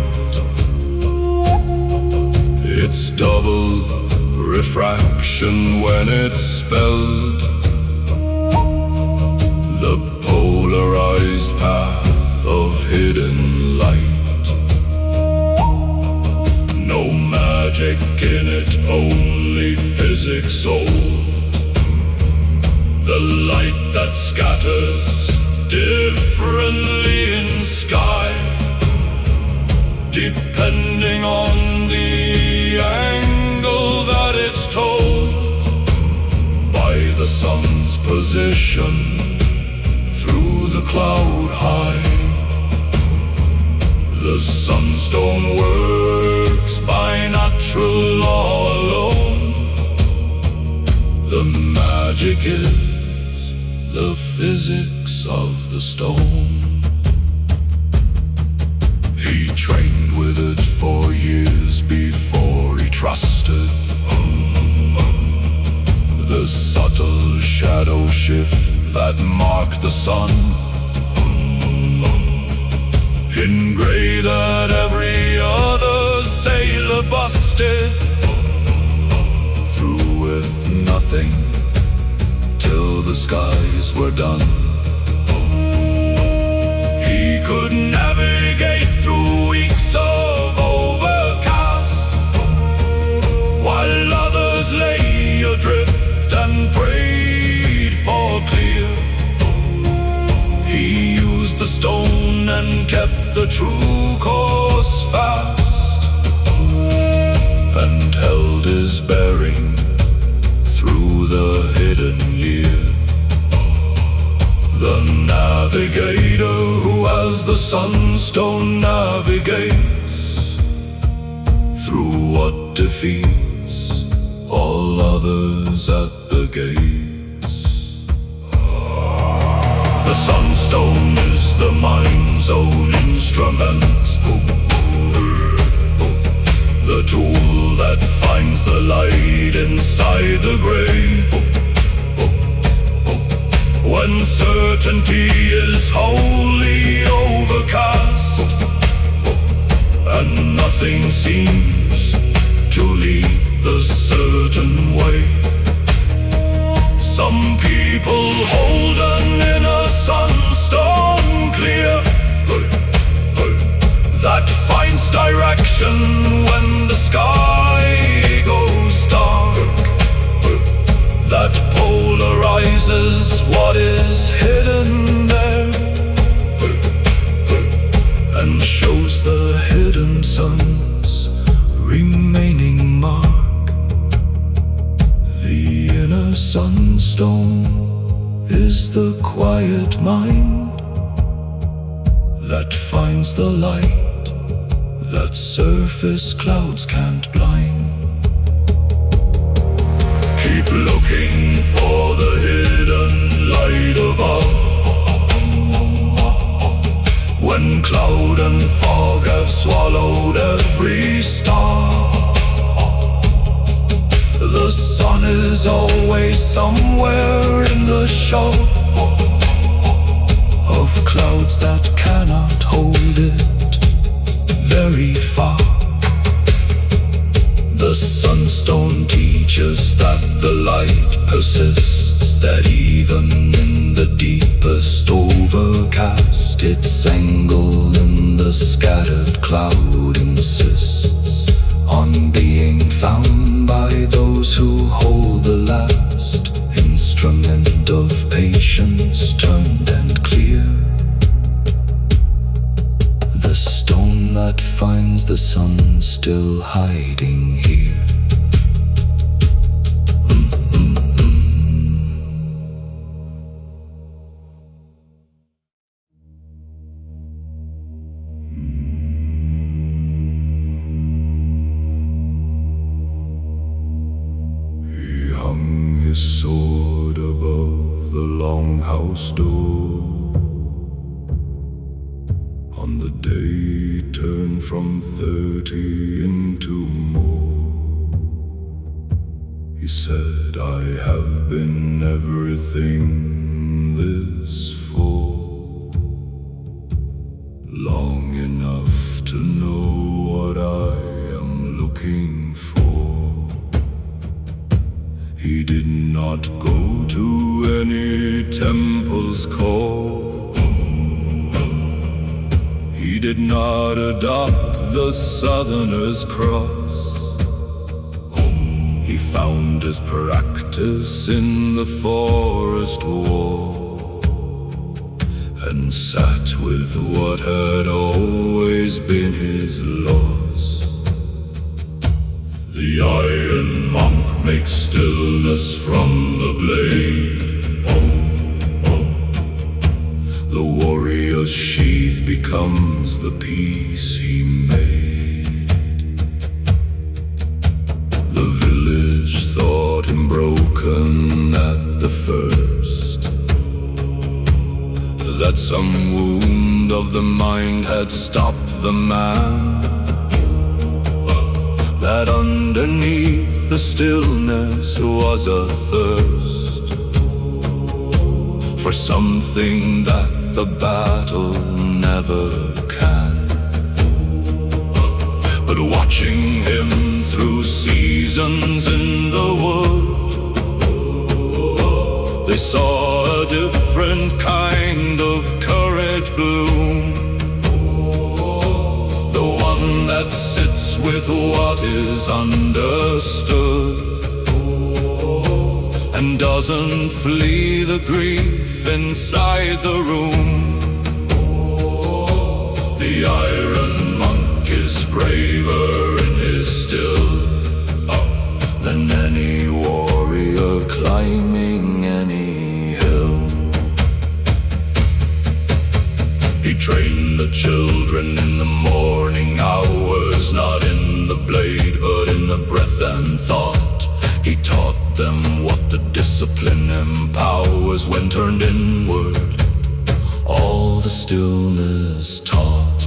It's double refraction when it's spelled, the polarized path of hidden light. No magic in it, only physics old. The light that scatters differently in sky, depending on the angle that it's told, by the sun's position through the cloud high. The sunstone works by natural law alone. The magic is the physics of the stone. He trained with it for years trusted. The subtle shadow shift that marked the sun, in gray that every other sailor busted through with nothing till the skies were done. He could navigate through weeks of overcast, while others lay adrift and prayed for clear. He used the stone and kept the true course fast, and held his bearing through the hidden year. The navigator who as the sunstone navigates through what defeats all others at the gates. The sunstone is the mind's own instrument, the tool that finds the light inside the gray. When certainty is wholly overcast, and nothing seems to lead the certain way, some people hold an inner sunstone clear that finds direction when the sky goes dark, that polarizes what is hidden there, and shows the hidden sun's remaining mark. The inner sunstone is the quiet mind that finds the light that surface clouds can't blind. Keep looking for the hidden light above, when cloud and fog have swallowed every star. The sun is always somewhere in the show of clouds that cannot hold it very far. The sunstone teaches that the light persists, that even in the deepest overcast, its angle in the scattered cloud insists on being found by those who hold the last instrument of patience turned and clear. The stone that finds the sun still hiding here. He hung his sword above the longhouse door on the day he turned from 30 into more. He said, I have been everything this for, long enough to know what I am looking for. He did not go to any temple's call. He did not adopt the Southerner's cross. He found his practice in the forest wall, and sat with what had always been his loss. The iron monk makes stillness from the blade. The warrior's sheath becomes the peace he made. The village thought him broken at the first, that some wound of the mind had stopped the man, that underneath the stillness was a thirst for something that the battle never can. But watching him through seasons in the wood, they saw a different kind of courage bloom. The one that sits with what is understood and doesn't flee the grief inside the room. The iron monk is braver in his still than any warrior climbing any hill. He trained the children in the morning hours, not in the blade but in the breath and thought. He taught them what the discipline empowers when turned inward, all the stillness taught.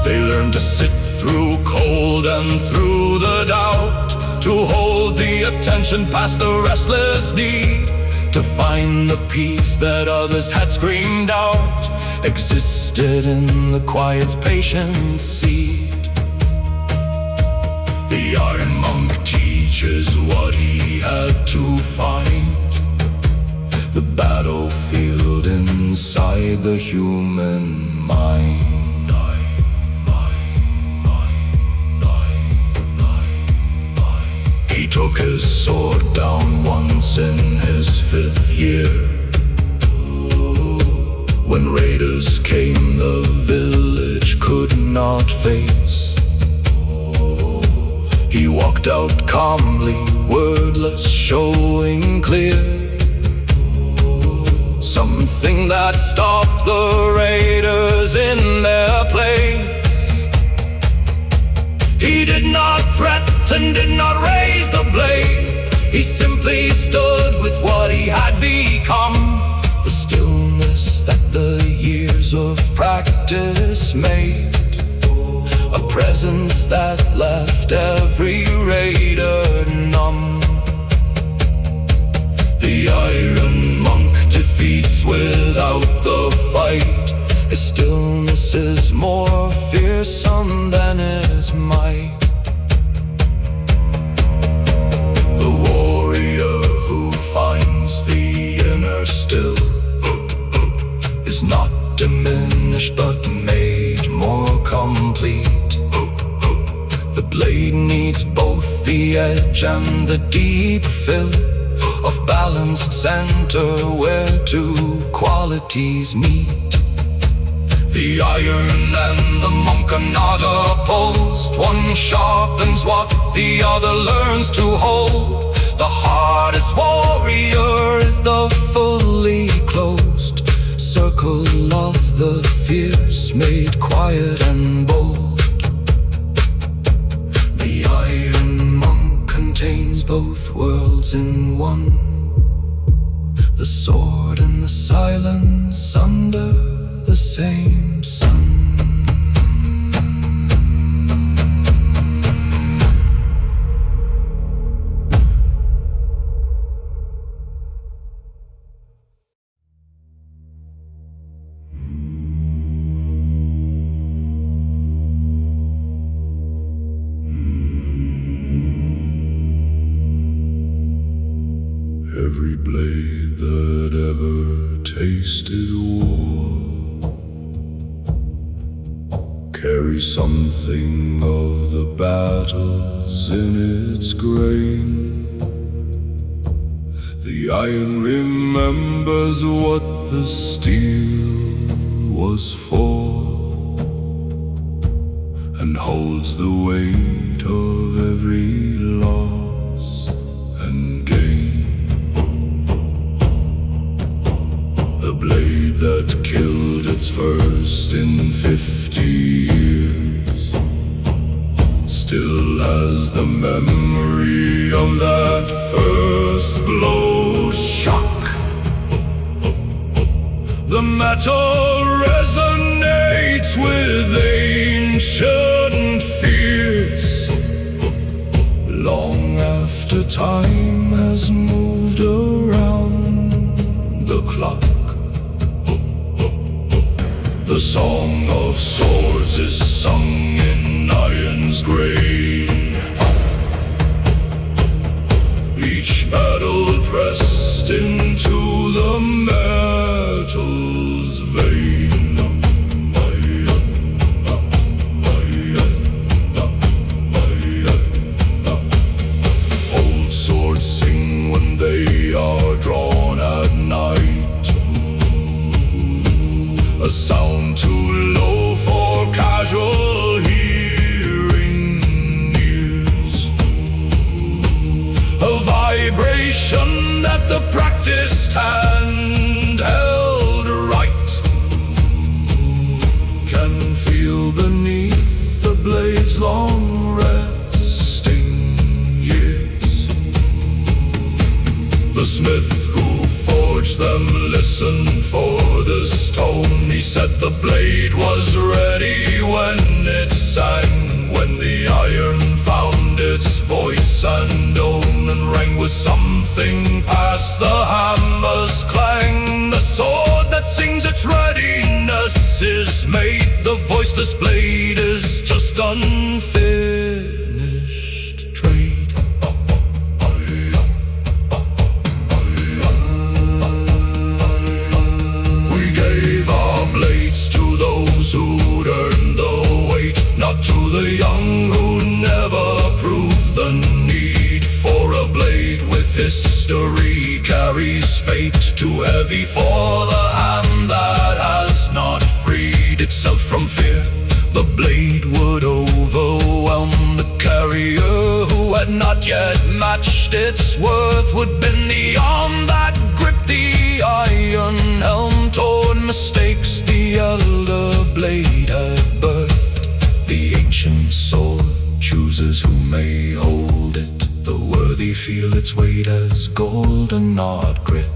They learned to sit through cold and through the doubt, to hold the attention past the restless need, to find the peace that others had screamed out existed in the quiet's patient seed. The iron monk teaches what he had to find, the battlefield inside the human mind. He took his sword down once in his 5th year, when raiders came the village could not face. He walked out calmly, wordless, showing clear something that stopped the raiders in their place. He did not threaten, did not raise the blade. He simply stood with what he had become, the stillness that the years of practice made, a presence that left every raider numb. The iron monk defeats without the fight. His stillness is more fearsome than his might. The warrior who finds the inner still is not diminished but made more complete. The blade needs both the edge and the deep fill of balanced center where two qualities meet. The iron and the monk are not opposed. One sharpens what the other learns to hold. The hardest warrior is the fully closed circle of the fierce, made quiet and bold. The iron monk contains both worlds in one, the sword and the silence under the same sun. Every blade that ever tasted war carries something of the battles in its grain. The iron remembers what the steel was for, and holds the weight of every loss and gain. The blade that killed its first in 50 years still has the memory of that first blow shock. The metal resonates with ancient fears, time has moved around the clock. The song of swords is sung in iron's grain. Each battle pressed into the metal's vein. Old swords sing when they are drawn at night, a sound too low for casual hearing ears, a vibration that the practiced hand held right can feel beneath the blade's long resting years. The smith who forged them listened for the stone. He said the blade was ready when it sang, when the iron found its voice and own, and rang with something past the hammer's clang. The sword that sings its readiness is made. The voiceless blade is just unfinished trade. Who'd earned the weight, not to the young who never proved the need for a blade with history carries fate. Too heavy for the hand that has not freed itself from fear. The blade would overwhelm the carrier who had not yet matched its worth, would bend the arm that gripped the iron helm toward mistakes the elder blade had birthed. The ancient sword chooses who may hold it. The worthy feel its weight as gold and not grit.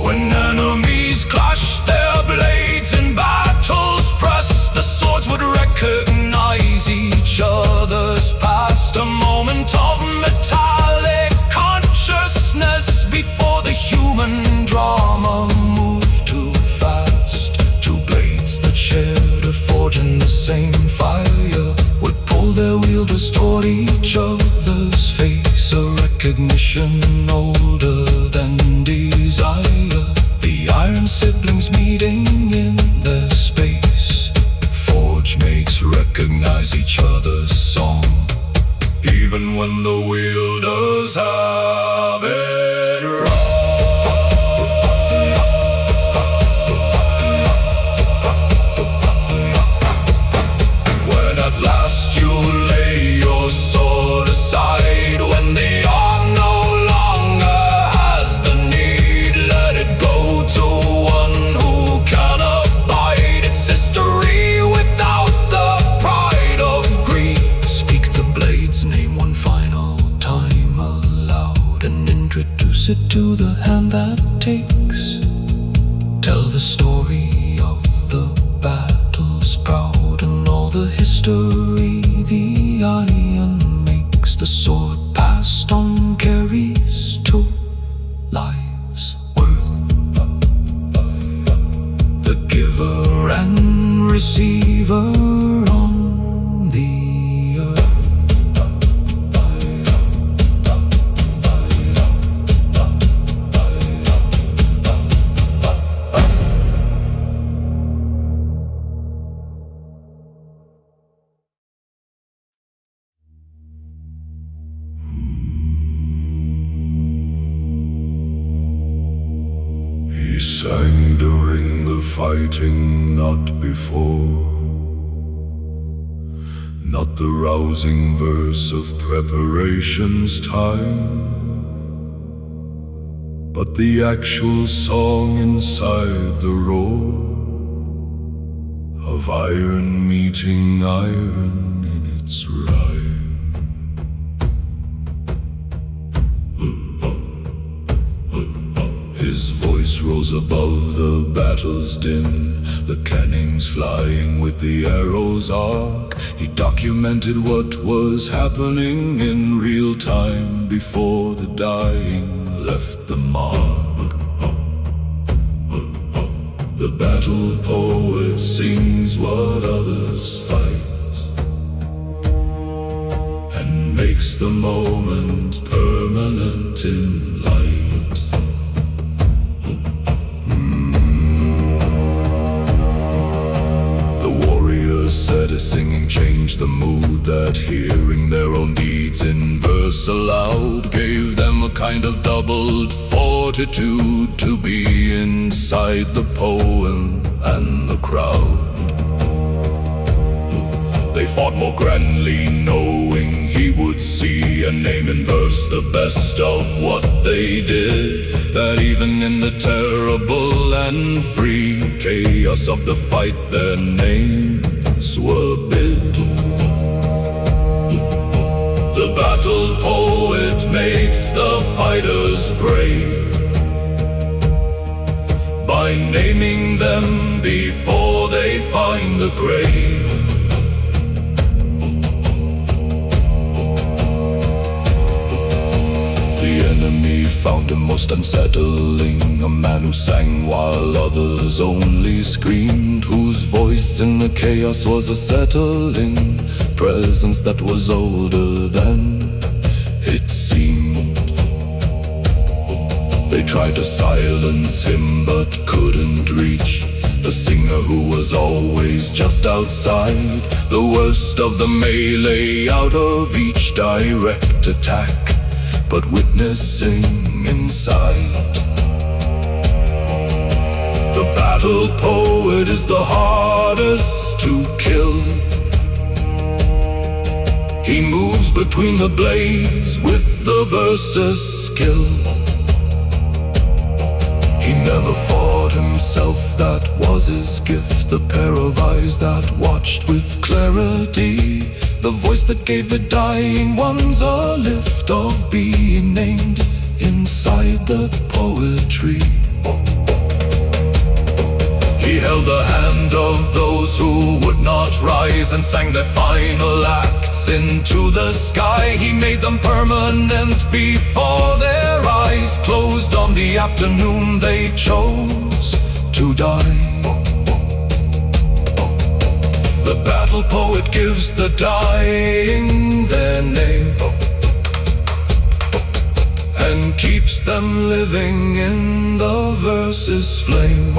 When enemies clash their blades in battles press, the swords would recognize each other's past. A moment of metallic consciousness before the human drama moved too fast. Two blades that shared a forge in the same fire would pull their wielders toward each other's face. A recognition older than desire, the iron siblings meeting in their space. Forge makes recognize each other's song, even when the wielders have it wrong. When at last you lay your sword aside, when the arm no longer has the need, let it go to one who can abide its history without the pride of greed. Speak the blade's name one final time aloud, and introduce it to the hand that takes. Tell the story of the battles proud and all the history the iron makes. The sword passed on carries two lives worth. The giver and receiver on the earth. He sang during the fighting, not before. Not the rousing verse of preparation's time, but the actual song inside the roar of iron meeting iron in its rhyme. His voice voice rose above the battle's din, the cannons flying with the arrow's arc. He documented what was happening in real time before the dying left the mark. The battle poet sings what others fight, and makes the moment permanent in light. Said his singing changed the mood, that hearing their own deeds in verse aloud gave them a kind of doubled fortitude to be inside the poem and the crowd. They fought more grandly, knowing he would see and name in verse the best of what they did, that even in the terrible and free chaos of the fight their names were bid. The battle poet makes the fighters brave by naming them before they find the grave. The enemy found him most unsettling, a man who sang while others only screamed, whose voice in the chaos was a settling presence that was older than it seemed. They tried to silence him but couldn't reach the singer who was always just outside, the worst of the melee out of each direct attack, but witnessing inside. The battle poet is the hardest to kill. He moves between the blades with the verse's skill. He never fought himself, that was his gift, the pair of eyes that watched with clarity, the voice that gave the dying ones a lift of being named inside the poetry. He held the hand of those who would not rise and sang their final acts into the sky. He made them permanent before their eyes closed on the afternoon they chose to die. The battle poet gives the dying their name and keeps them living in the verse's flame.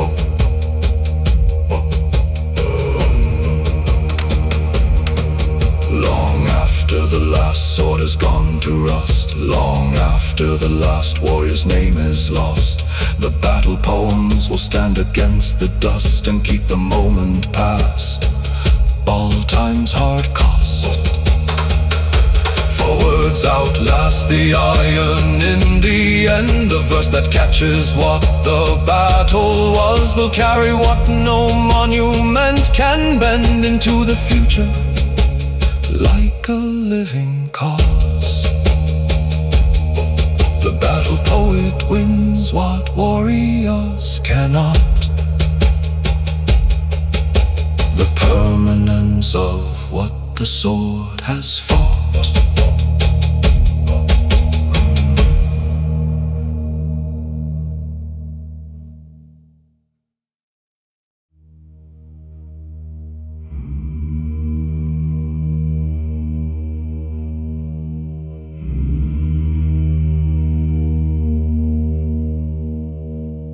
Long after the last sword has gone to rust, long after the last warrior's name is lost, the battle poems will stand against the dust and keep the moment past all time's hard cost. For words outlast the iron in the end, a verse that catches what the battle was will carry what no monument can bend into the future, like a living cause. The battle poet wins what warriors cannot, the permanence of what the sword has fought.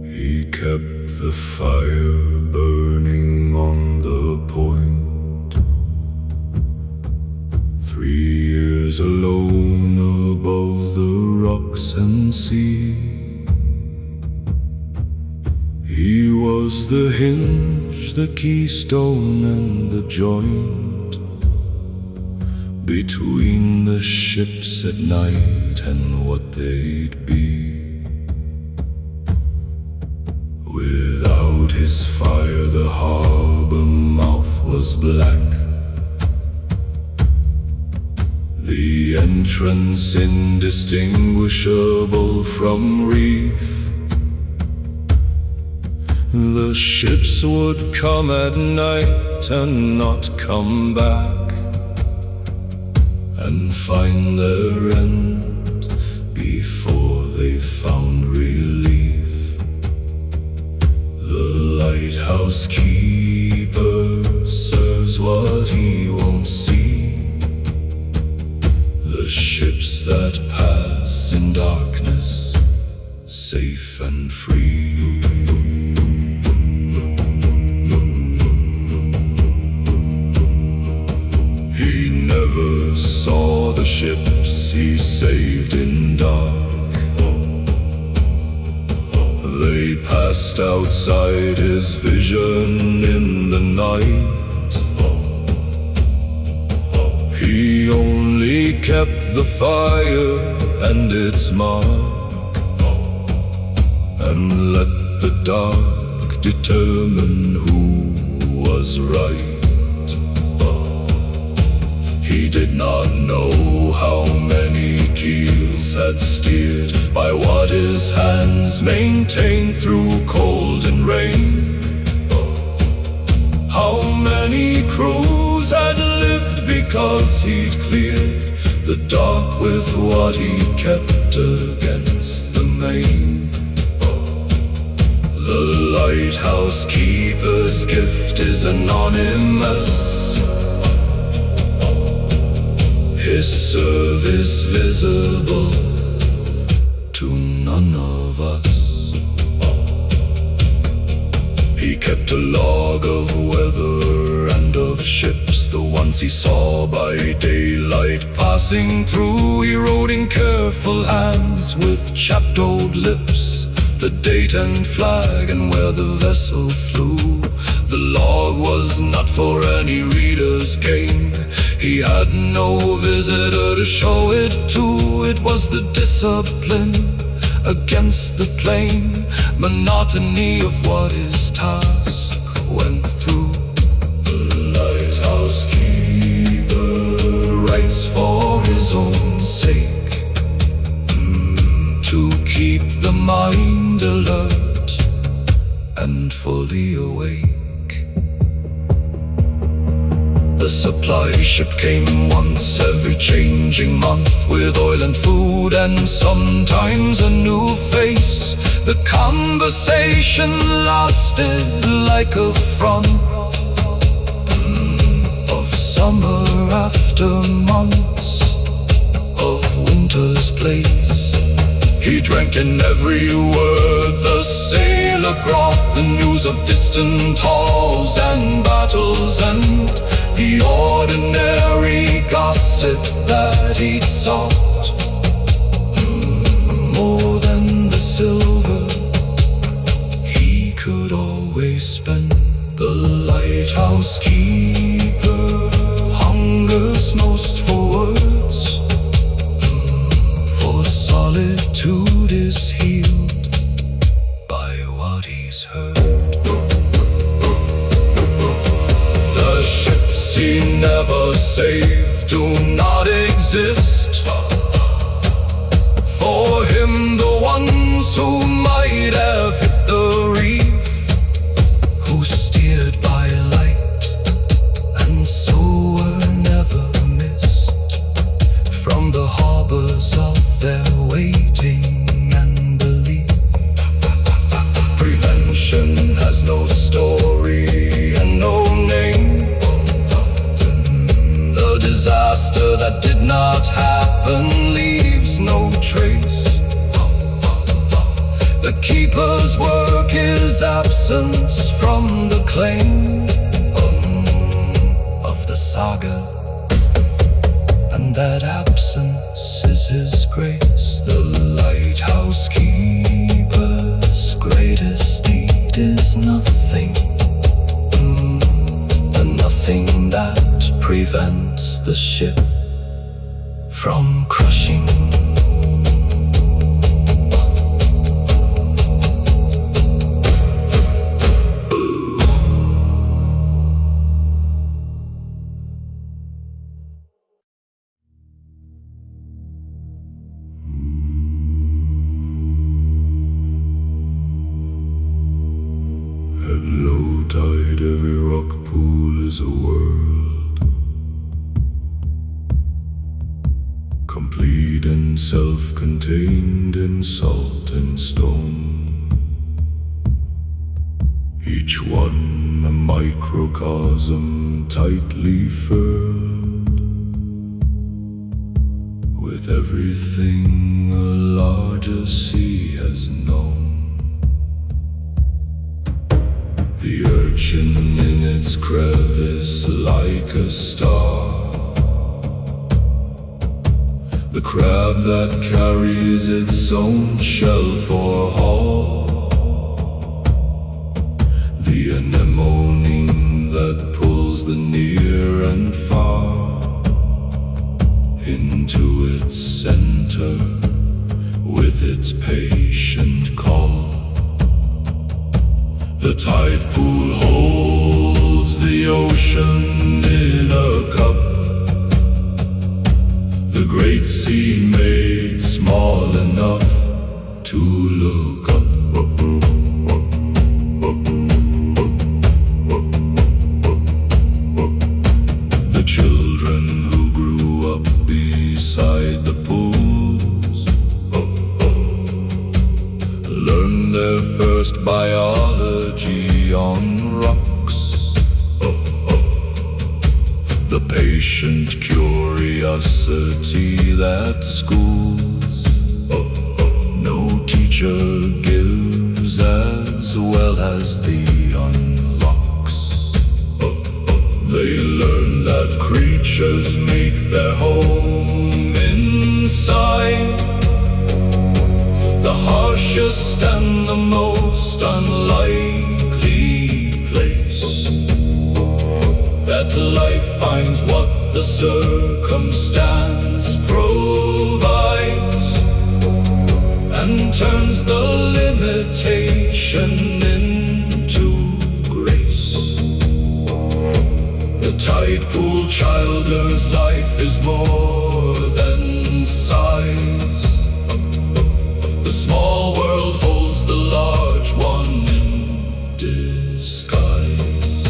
He kept the fire burning on the point, 3 years alone above the rocks and sea. He was the hinge, the keystone and the joint between the ships at night and what they'd be. Without his fire the harbor mouth was black, the entrance indistinguishable from reef. The ships would come at night and not come back, and find their end before they found relief. The lighthouse keeper serves what he won't see. The ships that pass in darkness, safe and free. He never saw the ships he saved in dark. They passed outside his vision in the night. He only kept the fire and its mark, and let the dark determine who was right. He did not know how many keels had steered by what his hands maintained through cold and rain. How many crews had lived because he'd cleared the dark with what he kept against the main. The lighthouse keeper's gift is anonymous. His service visible to none of us. He kept a log of weather and of ships, the ones he saw by daylight passing through. He wrote in careful hands with chapped old lips the date and flag and where the vessel flew. The log was not for any reader's gain. He had no visitor to show it to. It was the discipline against the plain monotony of what his task went through. The lighthouse keeper writes for his own sake, to keep the mind alert and fully awake. The supply ship came once every changing month, with oil and food and sometimes a new face. The conversation lasted like a front of summer after months of winter's place. He drank in every word the sailor brought, the news of distant halls and battles, and the ordinary gossip that he'd sought. More than the silver he could always spend. The lighthouse keeper hungers most for words, for solitude is healed by what he's heard. The ships he never saved do not exist. For him, the ones who might have hit the reef, who steered by light and so were never missed from the harbors of their waiting and belief. Prevention has no story and no name. The disaster that did not happen leaves no trace. The keeper's work is absence from the claim of the saga, and that absence is his grace. The lighthouse keeper's greatest deed is nothing, the nothing that prevents the ship from crushing. complete and self-contained in salt and stone. Each one a microcosm tightly furled, with everything a larger sea has known. The urchin in its crevice like a star, the crab that carries its own shell for haul, the anemone that pulls the near and far into its center with its patient call. The tide pool holds the ocean in a cup, the great sea made small enough to look up. The children who grew up beside the pools learned their first biology on rocks. The patient curiosity that schools no teacher gives as well as the unlocks. They learn that creatures make their home inside the harshest and the most unlikely place, that life finds what the circumstance provides and turns the limitation into grace. The tide pool child's life is more than size. The small world holds the large one in disguise.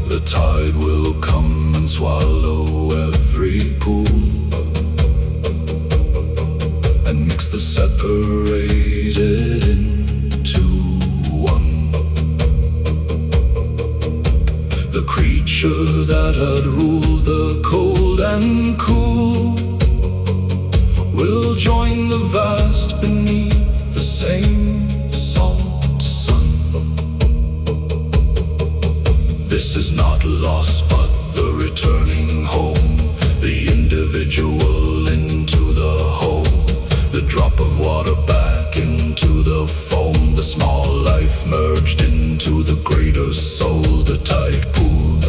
The tide will come and swallow every pool and mix the separated into one. The creature that had ruled the cold and cool will join the vast beneath the same salt sun. This is not loss but the returning home, the individual into the whole, the drop of water back into the foam, the small life merged into the greater soul. The tide pool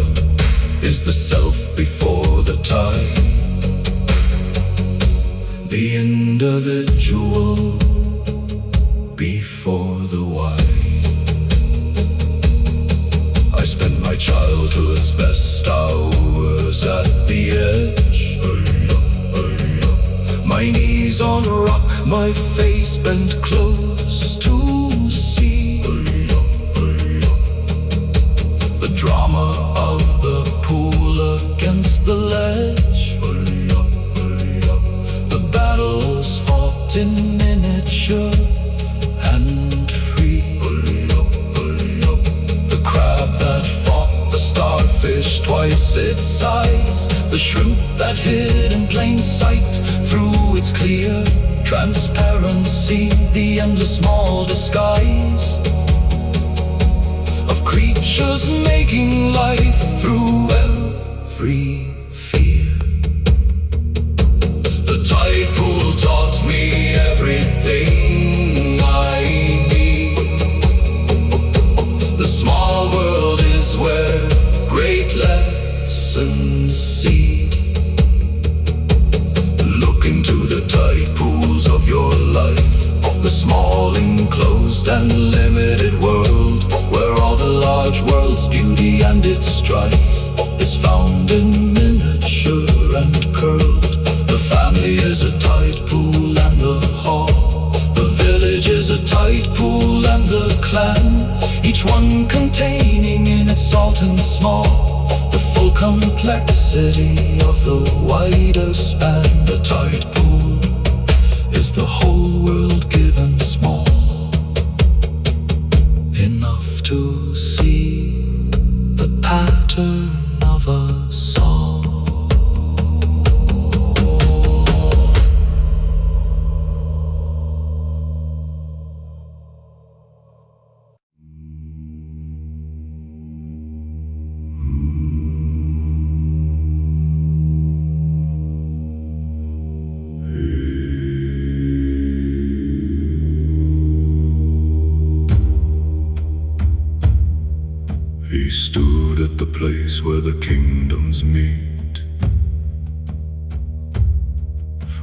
is the self before the tide, the individual before the wide. I spent my childhood's best hours at the edge, my knees on rock, my face bent close to sea. The drama of the pool against the ledge, the battles fought in miniature and free. The crab that fought the starfish twice its size, the shrimp that hid in plain sight through its clear transparency, the endless small disguise of creatures making life through every fear. The tide pool taught me everything I need. The small world is where great lessons seed. Look into the tide pools of your life, the small enclosed and limited world, where all the large world's beauty and its strife is found in miniature and curled. The family is a tide pool and the hall, the village is a tide pool and the clan, each one containing in its salt and small The full complexity of the wider span. The tide pool is the whole world given small, enough to see the pattern of a song. He stood at the place where the kingdoms meet,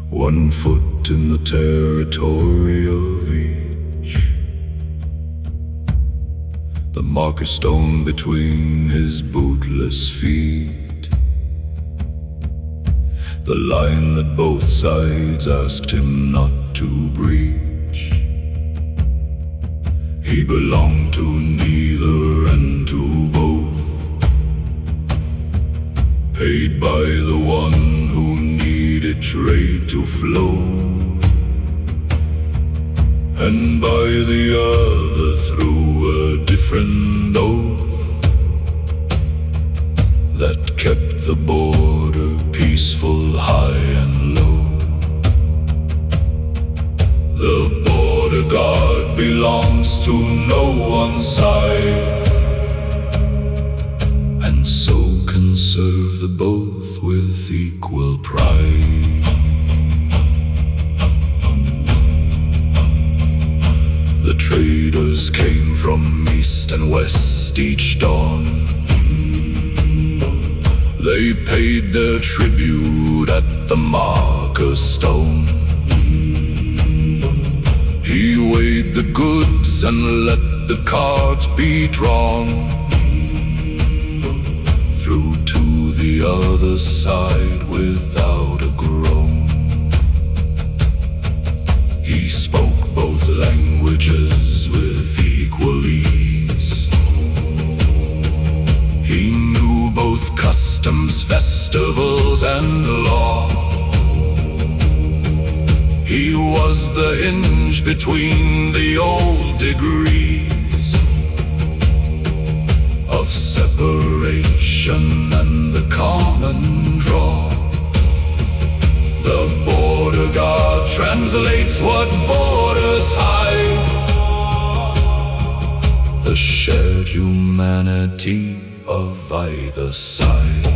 1 foot in the territory of each. The marker stone between his bootless feet, the line that both sides asked him not to breach. He belonged to neither and to both, paid by the one who needed trade to flow, and by the other through a different oath that kept the border peaceful, high and low. The border guard belongs to no one side, and so can serve the both with equal pride. The traders came from east and west each dawn. They paid their tribute at the marker stone. He weighed the goods and let the carts be drawn through to the other side without a groan. He spoke both languages with equal ease. He knew both customs, festivals, and law. He was the hinge between the old degrees of separation and the common draw. The border guard translates what borders hide, the shared humanity of either side.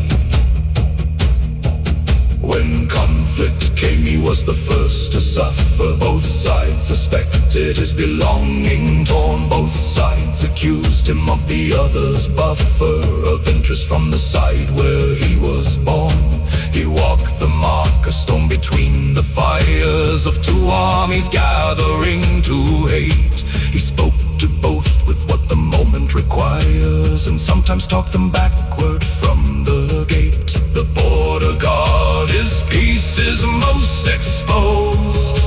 When conflict came, he was the first to suffer. Both sides suspected his belonging torn. Both sides accused him of the other's buffer, of interest from the side where he was born. He walked the marker stone between the fires of two armies gathering to hate. He spoke to both with what the moment requires, and sometimes talked them backward from the gate. The border guard, his peace is most exposed,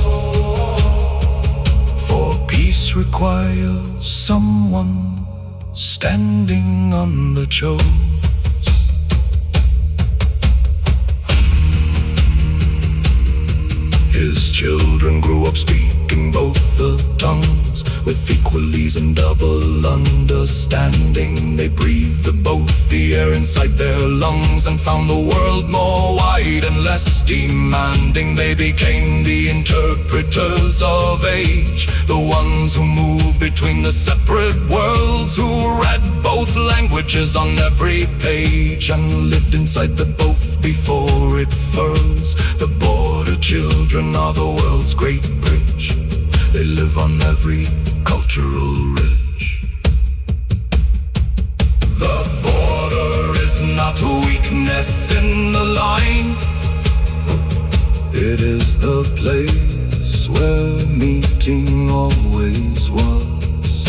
for peace requires someone standing on the chose. His children grew up speaking both the tongues, with equal ease and double understanding. They breathed both the air inside their lungs, and found the world more wide and less demanding. They became the interpreters of age, the ones who moved between the separate worlds, who read both languages on every page, and lived inside the both before it furls. The border children are the world's great bridge. They live on every cultural ridge. The border is not weakness in the line. It is the place where meeting always was.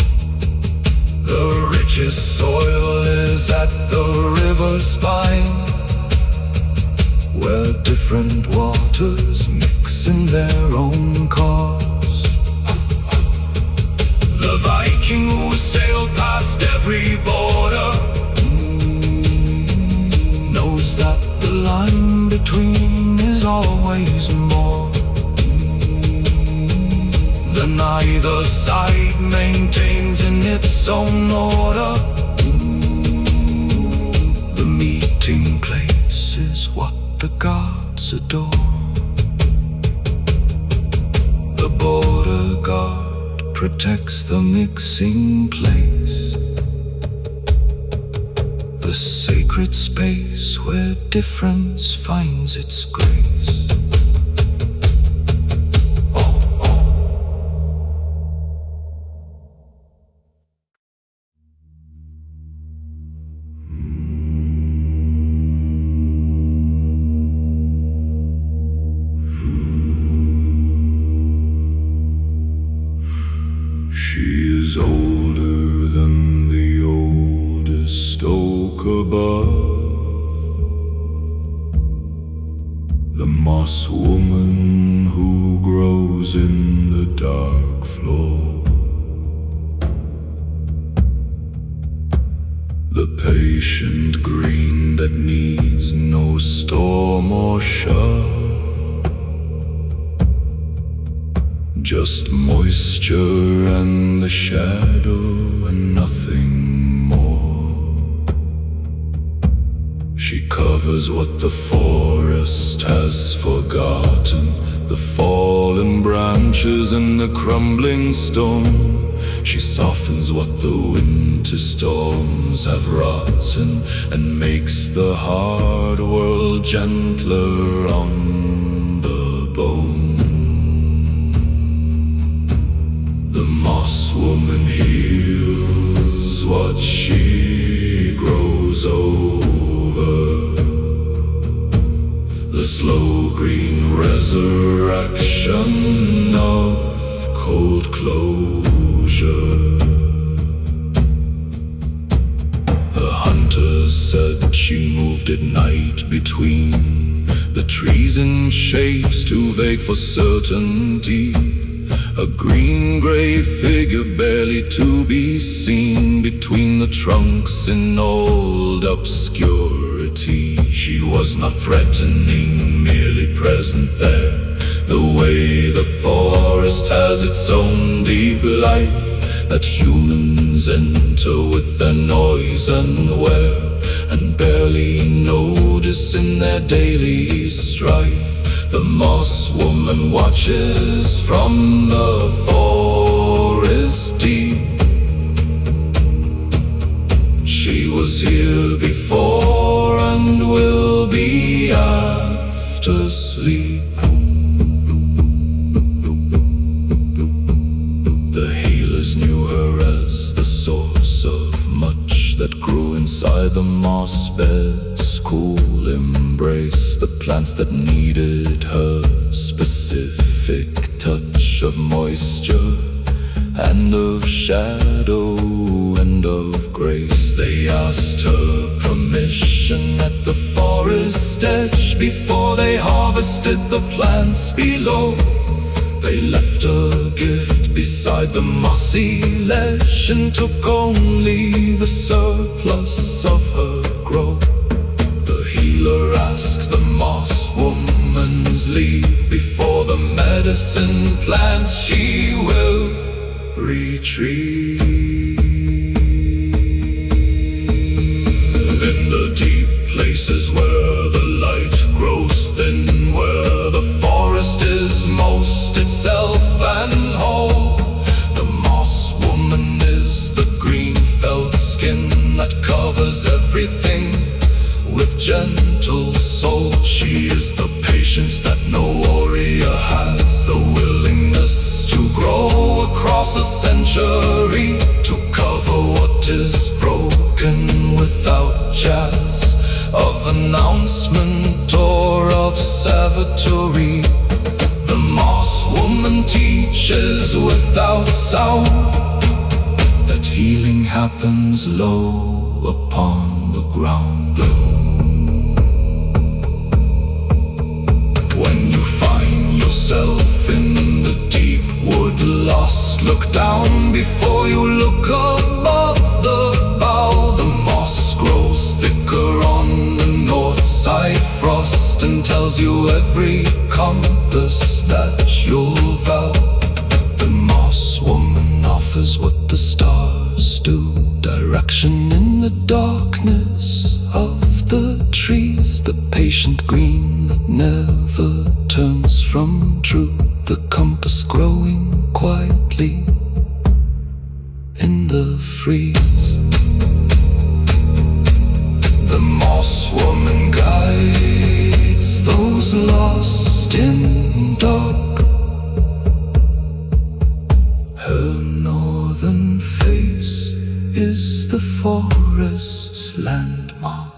The richest soil is at the river spine, where different waters mix in their own cause. The Viking who sailed past every border between is always more than either side maintains in its own order. The meeting place is what the gods adore. The border guard protects the mixing place, the sacred space where difference finds its grace. She is older than the oldest oak above, the moss woman who grows in the dark floor, the patient green that needs no storm or shove, just moisture and the shadow and nothing more. She covers what the forest has forgotten, the fallen branches and the crumbling stone. She softens what the winter storms have rotten, and makes the hard world gentler on the bone. The moss woman heals what she grows over, the slow green resurrection of cold closure. The hunter said she moved at night between the trees in shapes too vague for certainty, a green-gray figure barely to be seen between the trunks in old obscurity. She was not threatening, merely present there, the way the forest has its own deep life that humans enter with their noise and wear, and barely notice in their daily strife. The moss woman watches from the forest deep. She was here before and will be after sleep. The healers knew her as the source of much that grew inside the moss bed's cool embrace, the plants that needed her specific touch of moisture and of shadow and of grace. They asked her permission at the forest edge before they harvested the plants below. They left a gift beside the mossy ledge and took only the surplus of her growth. The healer asked the moss woman's leave before the medicine plants she will retrieve. In the deep places where the light grows thin, where the forest is most itself and whole, the moss woman is the green felt skin that covers everything with gentle soul. She is the patience that no warrior has, the willingness to grow across a century, to cover what is broken without jazz of announcement or of savagery. The moss woman teaches without sound that healing happens low upon the ground. When you find yourself in the deep wood lost, look down before you look above the bough. The moss grows thicker on the north side, frost and tells you every compass that you'll vow. The moss woman offers what the stars do, direction in the darkness of the trees, the patient green that never turns from true, the compass growing quietly in the freeze. The moss woman guides those lost in dark. Her northern face is the forest's landmark.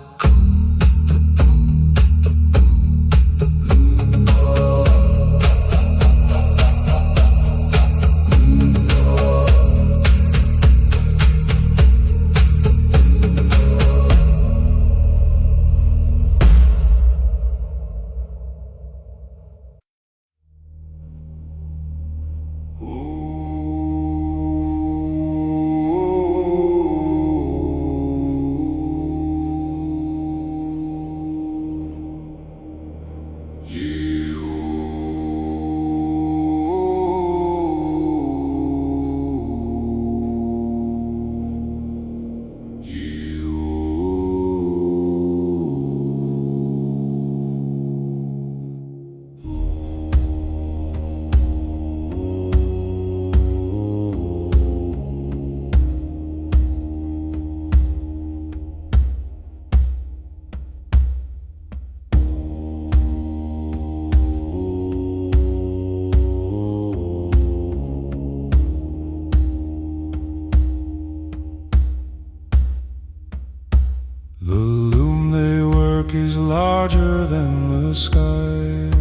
The loom they work is larger than the sky.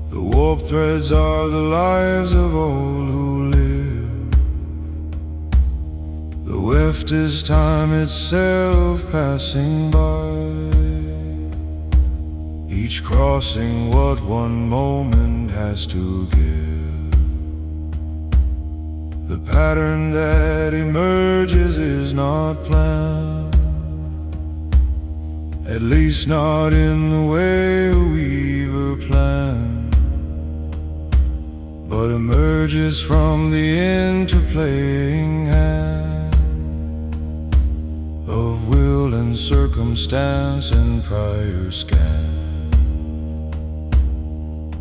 The warp threads are the lives of all who live. The weft is time itself passing by, each crossing what one moment has to give. The pattern that emerges is not planned, at least not in the way a weaver planned, but emerges from the interplaying hand of will and circumstance and prior scan.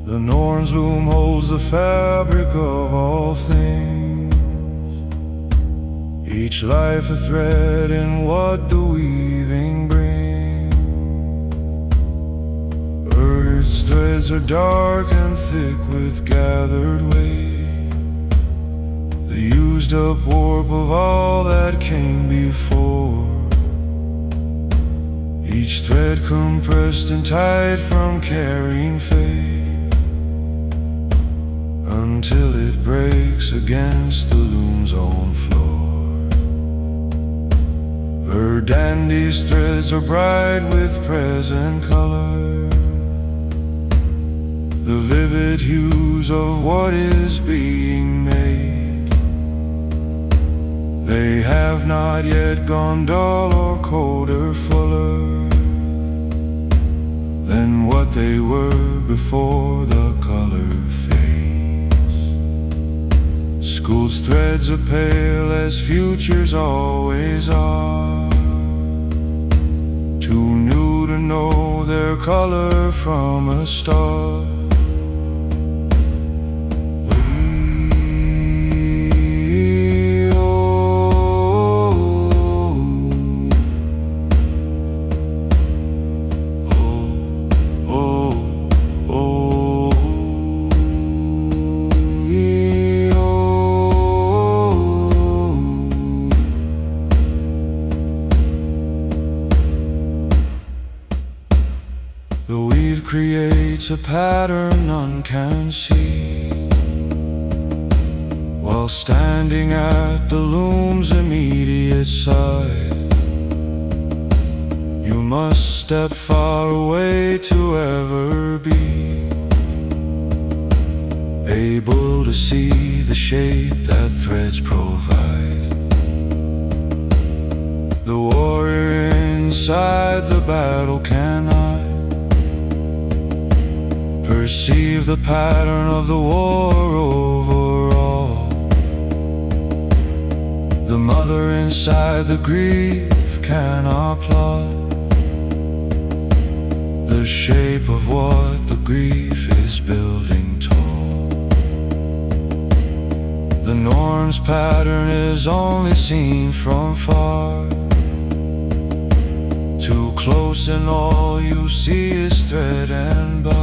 The Norn's loom holds the fabric of all things, each life a thread in what the weaving brings. Earth's threads are dark and thick with gathered weight, the used up warp of all that came before, each thread compressed and tight from carrying fate, until it breaks against the loom's own floor. Her dandy's threads are bright with present color, the vivid hues of what is being made. They have not yet gone dull or cold or fuller than what they were before the color fades. School's threads are pale as futures always are, too new to know their color from a star. The weave creates a pattern none can see, while standing at the loom's immediate side. You must step far away to ever be able to see the shape that threads provide. The warrior inside the battle cannot perceive the pattern of the war overall. The mother inside the grief cannot plot the shape of what the grief is building tall. The norm's pattern is only seen from far. Too close and all you see is thread and bar.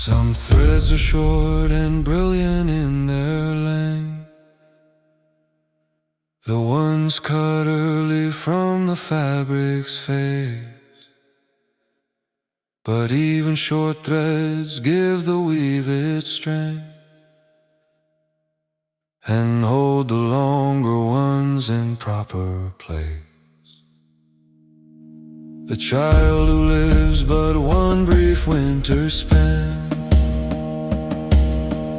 Some threads are short and brilliant in their length, the ones cut early from the fabric's face. But even short threads give the weave its strength, and hold the longer ones in proper place. The child who lives but one brief winter span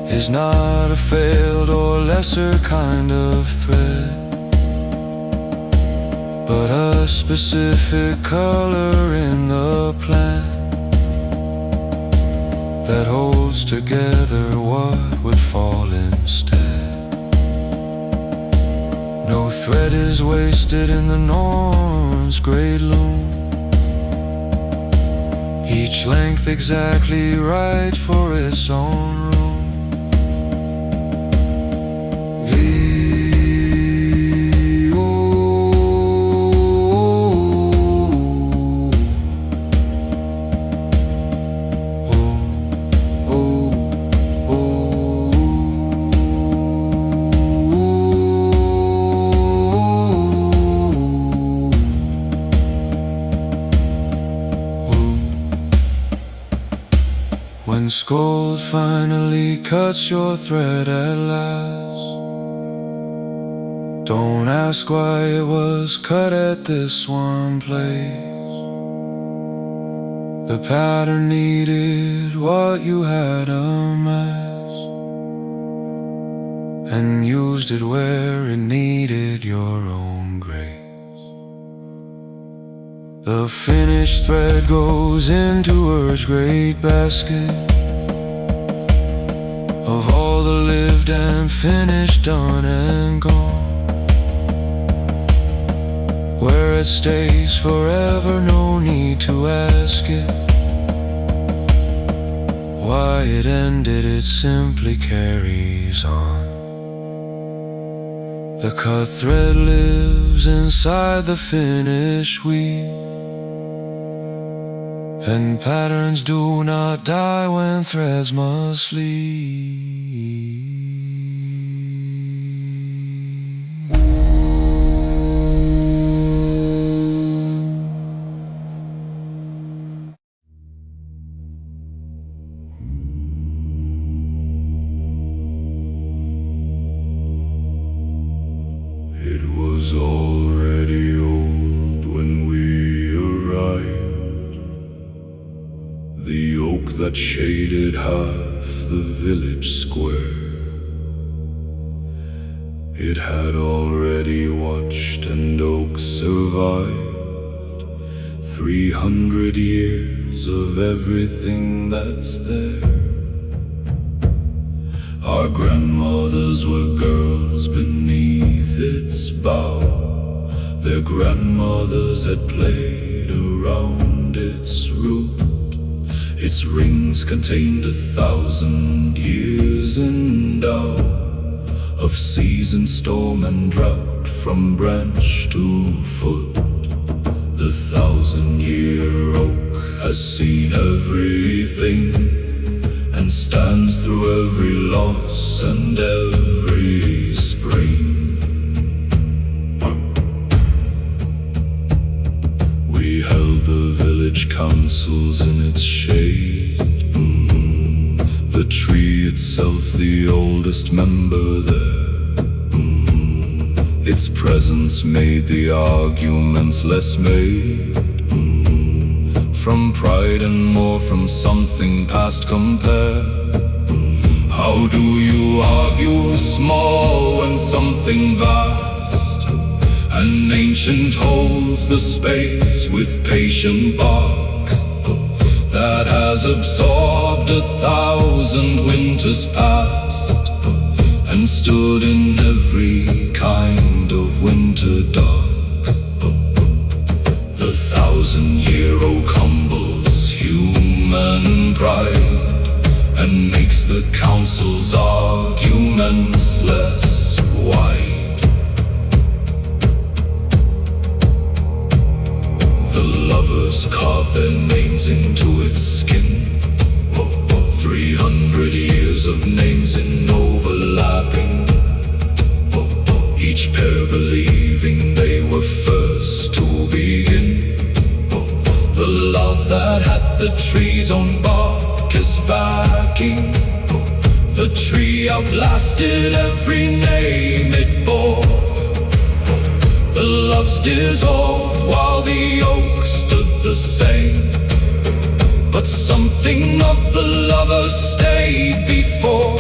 is not a failed or lesser kind of thread, but a specific color in the plant that holds together what would fall instead. No thread is wasted in the norm's great loom, each length exactly right for its own room. When scold finally cuts your thread at last, don't ask why it was cut at this one place. The pattern needed what you had amassed, and used it where it needed your own grace. The finished thread goes into Earth's great basket of all the lived and finished, done and gone, where it stays forever, no need to ask it why it ended, it simply carries on. The cut thread lives inside the finished weave, and patterns do not die when threads must leave.
It was already old when we arrived, the oak that shaded half the village square. It had already watched and oak survived 300 years of everything that's there. Our grandmothers were girls beneath its bough. Their grandmothers had played around its root. Its rings contained 1,000 years in dough of season, storm and drought, from branch to foot. The 1,000-year oak has seen everything, and stands through every loss and every spring. We held the village councils in its shade. The tree itself itself the oldest member there. Its presence made the arguments less made from pride and more from something past compare. How do you argue small when something vast and ancient holds the space with patient bark that has absorbed 1,000 winters past and stood in every kind of winter dark? The 1,000-year oak humbles human pride and makes the council's arguments less wide. The lovers carve their names into its skin, 300 years of names in overlapping, each pair believing they were first to begin. The love that had the tree's own bark is Viking. The tree outlasted every name it bore. The loves dissolved while the oak stood the same, but something of the lovers stayed before.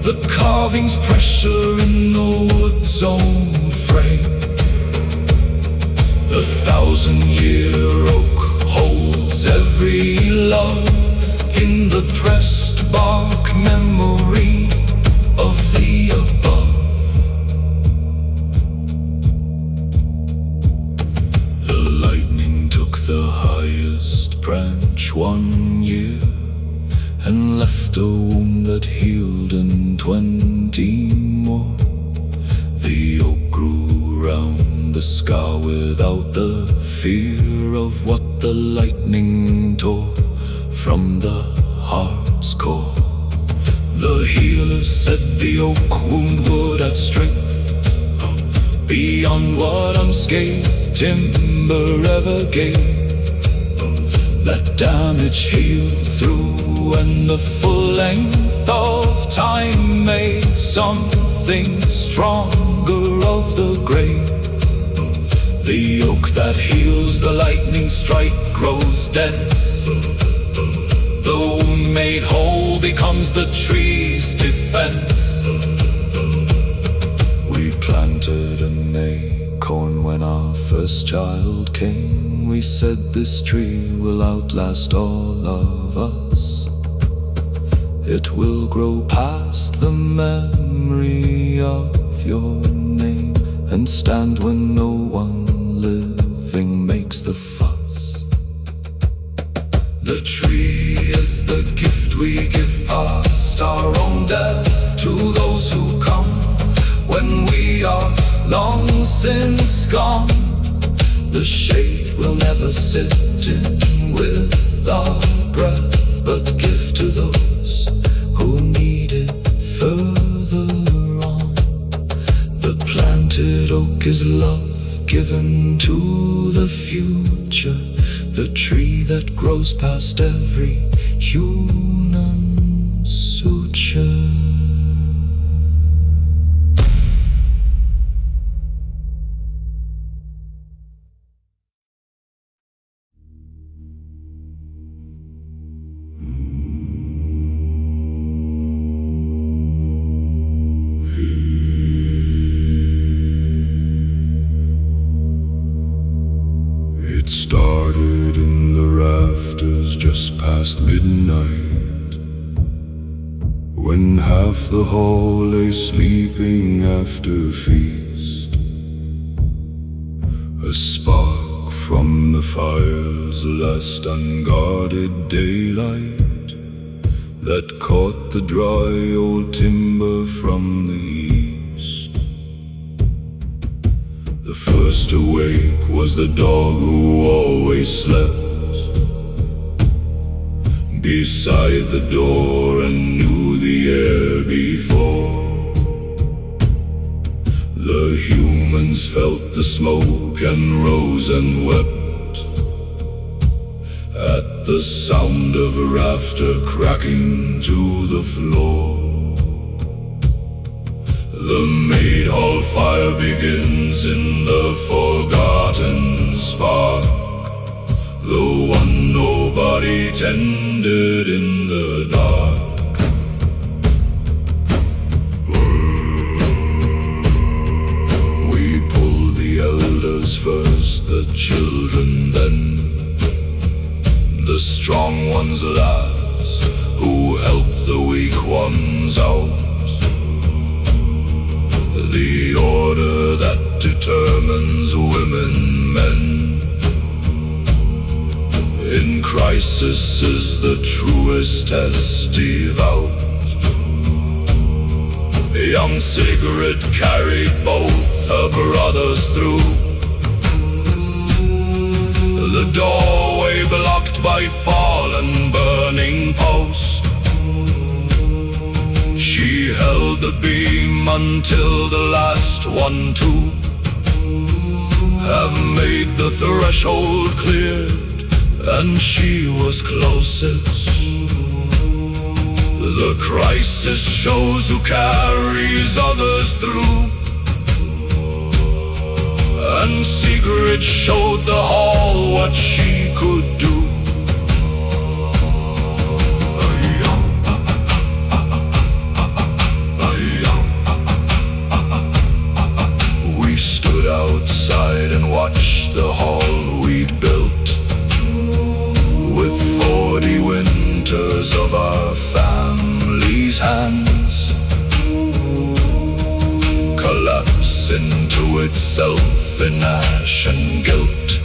The carving's pressure in the wood's own frame. The 1,000-year oak holds every love in the pressed bark memory of the above. The lightning took the highest branch one year and left a wound that healed in 20 more. The oak grew round the scar without the fear of what the lightning tore from the heart's core. The healer said the oak wound would add strength beyond what unscathed timber ever gave. That damage healed through, and the full length of time made something stronger of the grave. The oak that heals the lightning strike grows dense. The wound made whole becomes the tree's defense. We planted an acorn when our first child came. We said this tree will outlast all of us. It will grow past the memory of your name and stand when no one living makes the fuss. The tree is the gift we give past our own death to those who come when we are long since gone. The shade will never sit in with our breath, but give to those who need it further on. The planted oak is love given to the future, the tree that grows past every human suture. It started in the rafters just past midnight, when half the hall lay sleeping after feast. A spark from the fire's last unguarded daylight that caught the dry old timber from the east. The first to wake was the dog who always slept beside the door and knew the air before. The humans felt the smoke and rose and wept at the sound of a rafter cracking to the floor. The maid hall fire begins in the forgotten spark, the one nobody tended in the dark. We pulled the elders first, the children then, the strong ones last, who helped the weak ones out. The order that determines women, men. In crisis is the truest test devout. Young Sigrid carried both her brothers through the doorway blocked by fallen burning posts. She held the beam until the last one to have made the threshold cleared, and she was closest. The crisis shows who carries others through, and Sigrid showed the hall what she could do. Outside and watch the hall we'd built, with 40 winters of our family's hands, collapse into itself in ash and guilt,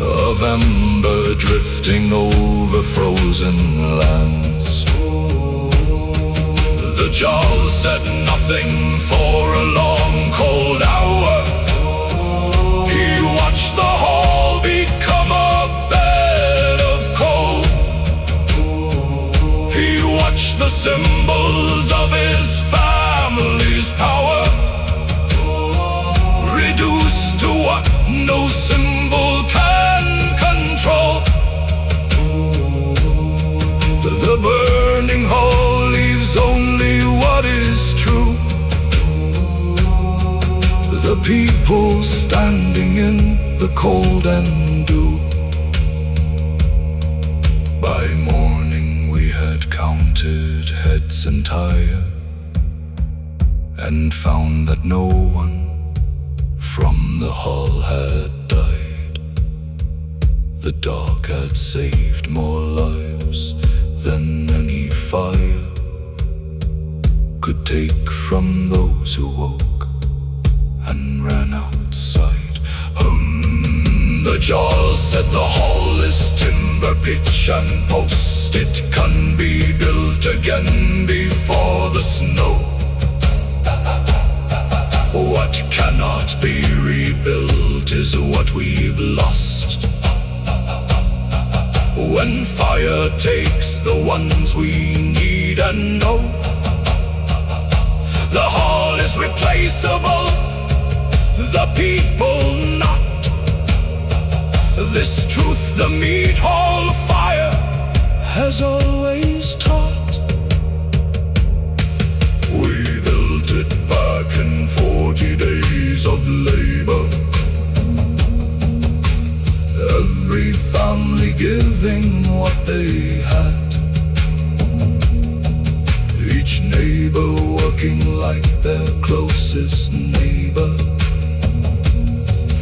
of ember drifting over frozen lands. The Jarl said nothing for a long cold hour. He watched the hall become a bed of coal. He watched the symbols of his family's power reduced to what no symbol can control. The burning hall leaves only what is true. The people standing in the cold and dew. By morning we had counted heads entire, and found that no one from the hall had died. The dark had saved more lives than any fire could take from those who woke and ran outside. The Jarl said the hall is timber, pitch and post. It can be built again before the snow. What cannot be rebuilt is what we've lost. When fire takes the ones we need and know, the hall is replaceable, the people not. This truth the meat hall fire has always taught. We built it back in 40 days of labor, every family giving what they had, each neighbor working like their closest neighbor.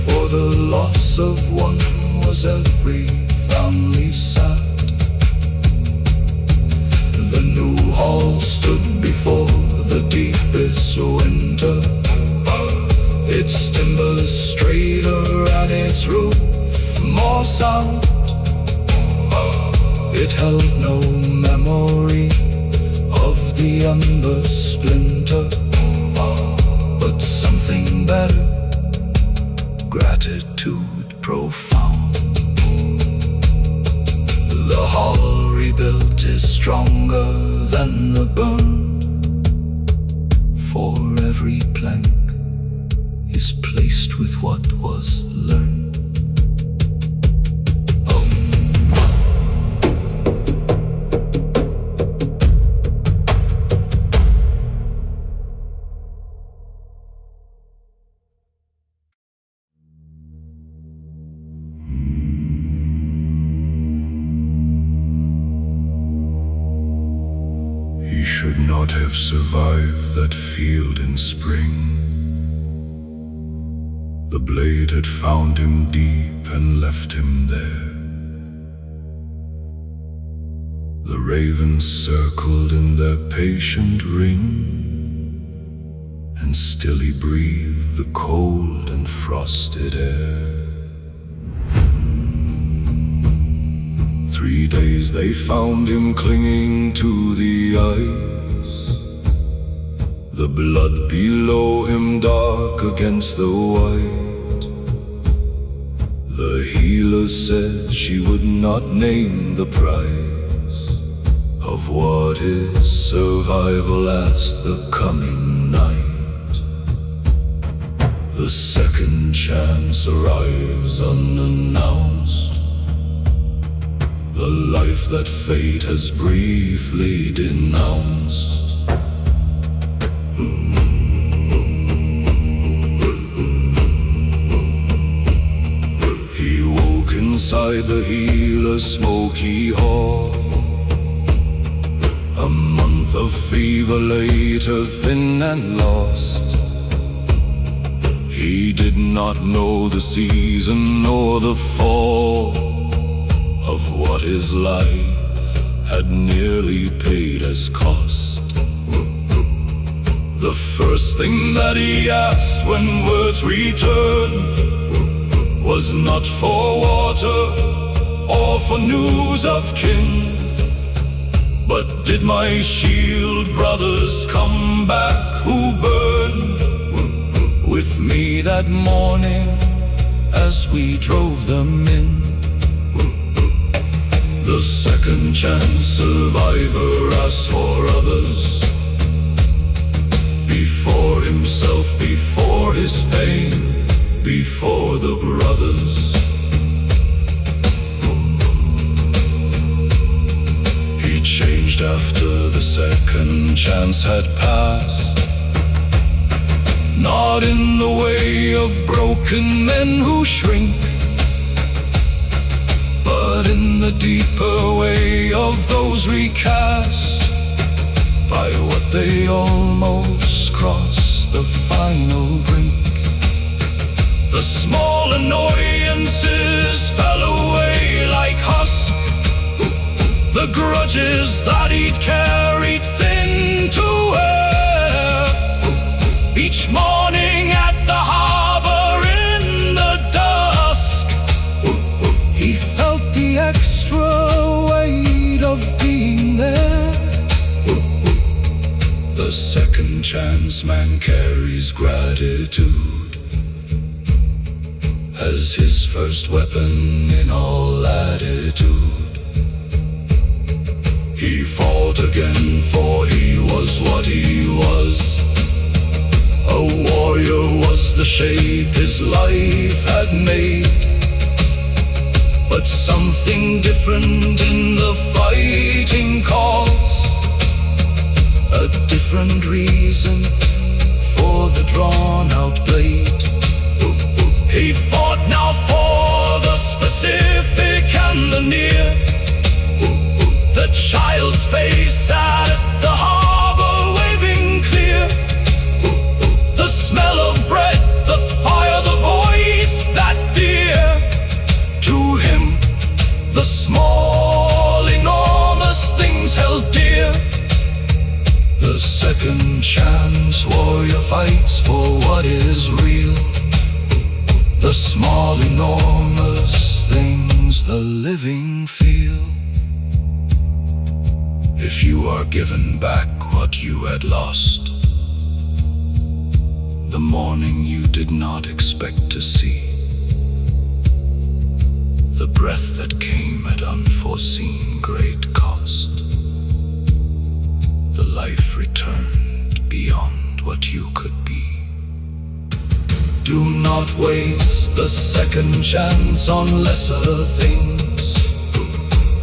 For the loss of one was every family sad. The new hall stood before the deepest winter, its timbers straighter and its roof more sound. It held no memory of the ember splinter, but something better, gratitude profound. The hall rebuilt is stronger than the burned, for every plank is placed with what was learned.
not have survived that field in spring. The blade had found him deep and left him there. The ravens circled in their patient ring, and still he breathed the cold and frosted air. 3 days they found him clinging to the ice, the blood below him dark against the white. The healer said she would not name the price of what is survival asked the coming night. The second chance arrives unannounced, the life that fate has briefly denounced. He woke inside the healer's smoky hall. A month of fever later, thin and lost. He did not know the season nor the fall of what his life had nearly paid as cost. The first thing that he asked when words returned was not for water or for news of kin, but did my shield brothers come back who burned with me that morning as we drove them in? The second chance survivor asked for others, before himself, before his pain, before the brothers. He changed after the second chance had passed, not in the way of broken men who shrink, but in the deeper way of those recast by what they almost crossed the final brink. The small annoyances fell away like husk, the grudges that he'd carried thin to air. Each morning at the harbor in the dusk, he felt the extra weight of being there. The second chance man carries gratitude as his first weapon in all attitude. He fought again, for he was what he was. A warrior was the shape his life had made, but something different in the fighting cause, a different reason for the drawn-out blade. He fought now for the specific and the near, the child's face sat at the harbor waving clear, the smell of bread, the fire, the voice that dear. To him, the small, enormous things held dear. The second chance warrior fights for what is real, the small, enormous things the living feel. If you are given back what you had lost, the morning you did not expect to see, the breath that came at unforeseen great cost, the life returned beyond what you could be. Do not waste the second chance on lesser things,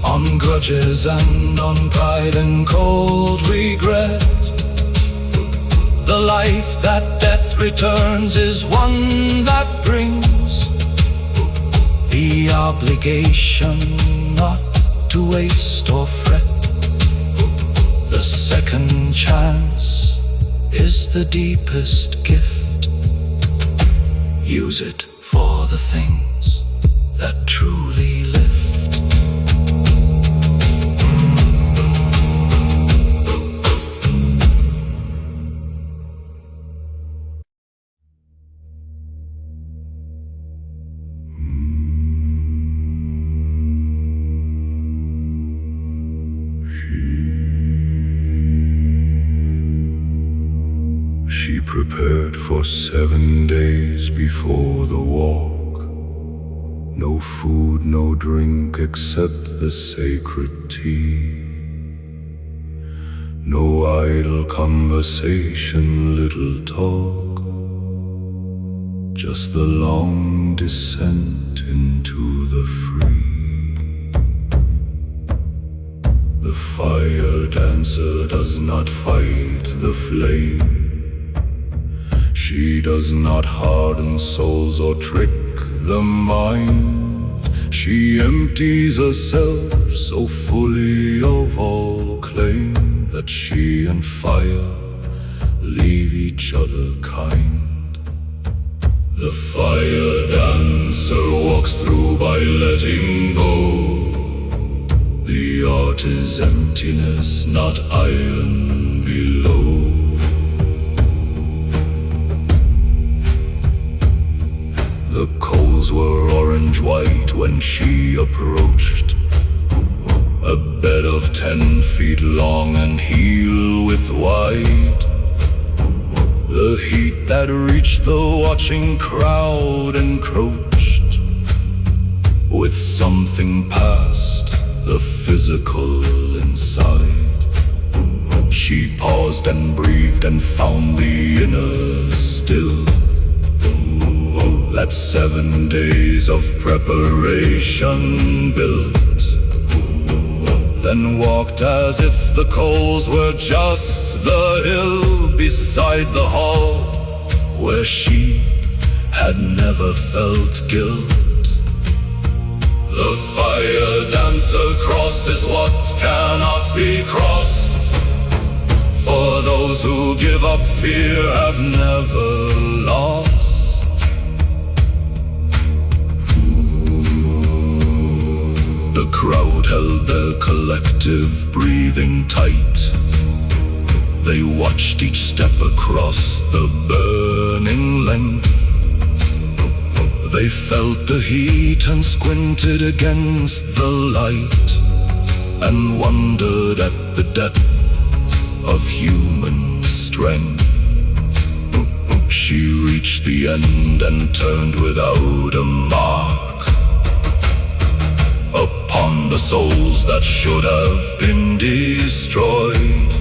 on grudges and on pride and cold regret. The life that death returns is one that brings the obligation not to waste or fret. The second chance
the deepest gift. Use it for the things that truly lift.
She prepared for 7 days before the walk. No food, no drink except the sacred tea. No idle conversation, little talk. Just the long descent into the free. The fire dancer does not fight the flame. She does not harden souls or trick the mind. She empties herself so fully of all claim that she and fire leave each other kind. The fire dancer walks through by letting go. The art is emptiness, not iron below. The coals were orange-white when she approached. A bed of 10 feet long and heel width wide. The heat that reached the watching crowd encroached. With something past the physical inside. She paused and breathed and found the inner still. That 7 days of preparation built, then walked as if the coals were just the hill beside the hall, where she had never felt guilt. The fire dancer crosses what cannot be crossed. For those who give up fear have never lost. The crowd held their collective breathing tight. They watched each step across the burning length. They felt the heat and squinted against the light, and wondered at the depth of human strength. She reached the end and turned without a mark upon the souls that should have been destroyed.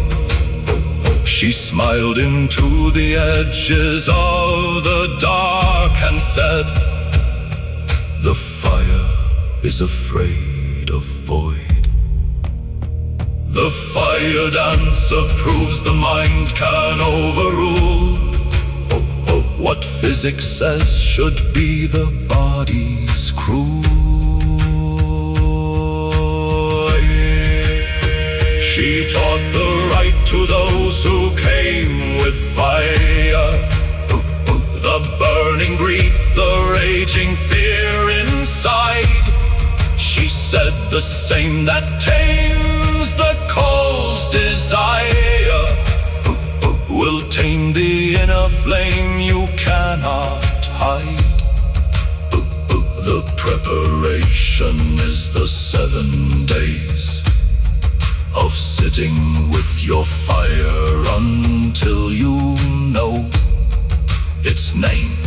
She smiled into the edges of the dark and said, "The fire is afraid of void." The fire dancer proves the mind can overrule what physics says should be the body's crew. She taught the right to those who came with fire. The burning grief, the raging fear inside. She said the same that tames the coal's desire will tame the inner flame you cannot hide. The preparation is the 7 days of sitting with your fire until you know its name,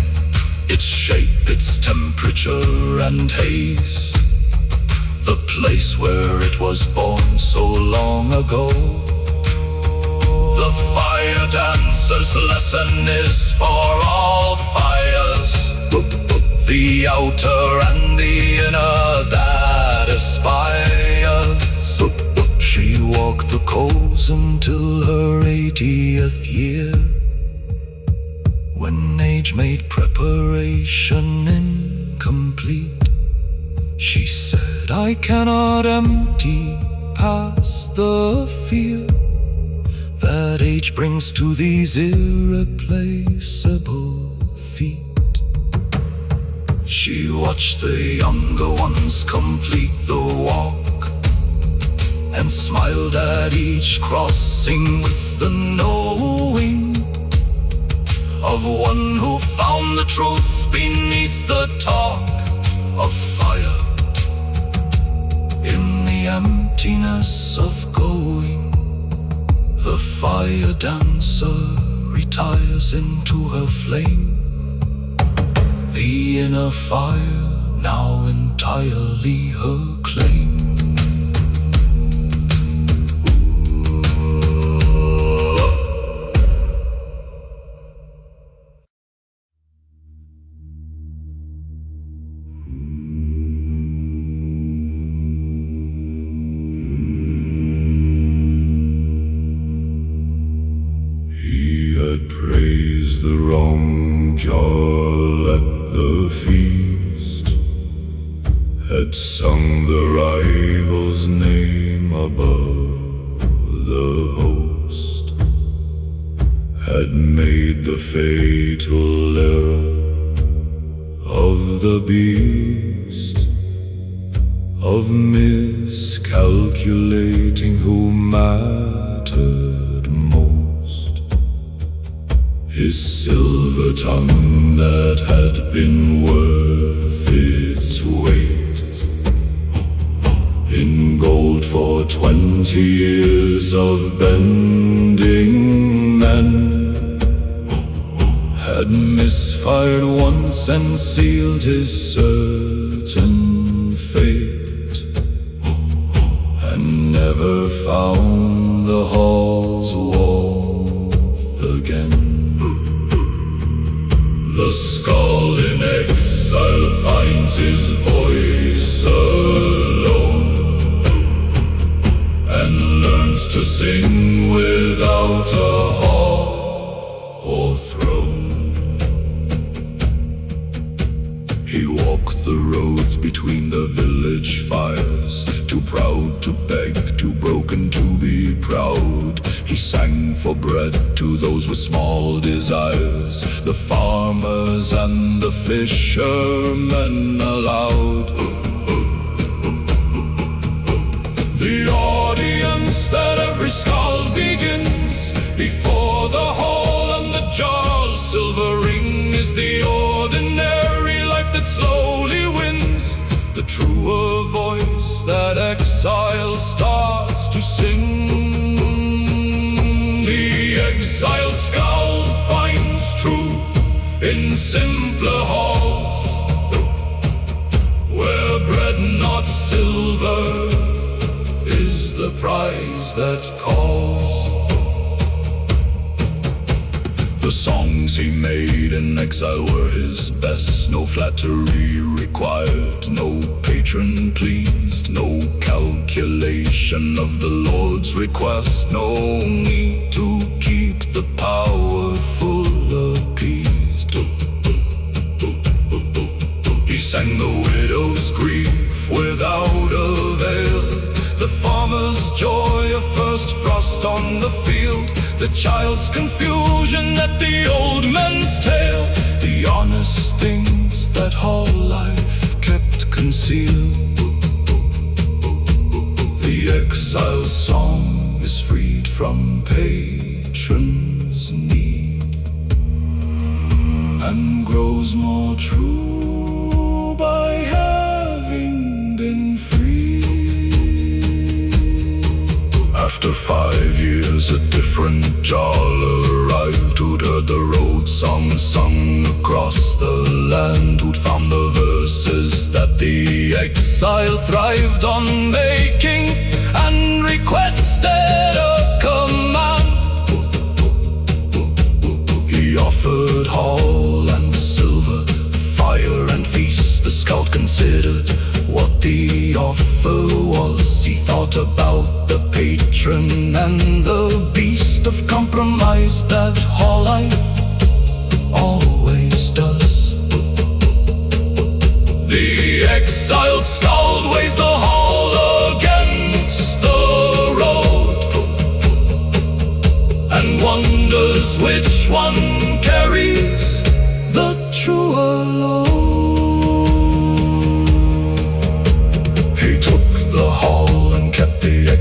its shape, its temperature and haze. The place where it was born so long ago. The fire dancer's lesson is for all fires, the outer and the inner that aspires. She walked the coals until her 80th year, when age made preparation incomplete. She said, "I cannot empty past the fear.
that age brings to these irreplaceable feet. She watched the younger ones complete the walk, and smiled at each crossing with the knowing of one who found the truth beneath the talk of fire. In the emptiness of going, the fire dancer retires into her flame. The inner fire now entirely her claim. Praise the wrong jaw at the feast, had sung the rival's name above the host, had made the fatal error of the beast, of miscalculating who mattered most. His silver tongue that had been worth its weight in gold for 20 years of bending men had misfired once and sealed his certain fate, and never found the hall's warmth again. The skull in exile finds his voice alone, and learns to sing without a hall or throne. He walked the roads between the village fires, too proud to beg, too broken to be proud. He sang for bread to those with small desires, the farmers and the fishermen aloud. The audience that every skull begins, before the hall and the jar's silver ring, is the ordinary life that slowly wins the truer voice that exile starts to sing. The exile skull finds truth in simpler halls, where bread not silver is the prize that calls. The songs he made in exile were his best. No flattery required, no patron pleased, no calculation of the Lord's request, no need to keep the powerful appeased. He sang the widow's grief without a veil, the farmer's joy of first frost on the field, the child's confusion at the old man's tale, the honest things that whole life kept concealed. The exile's song is freed from patron's need, and grows more true by having been free. After 5 years a different jarl arrived, who'd heard the road song sung across the land, who'd found the verses that the exile thrived on making, and requested a command. He offered hall and silver, fire and feast. The scout considered what the offer was. He thought about the patron and the beast of compromise that hall life always does. The exiled skald weighs the hall against the road,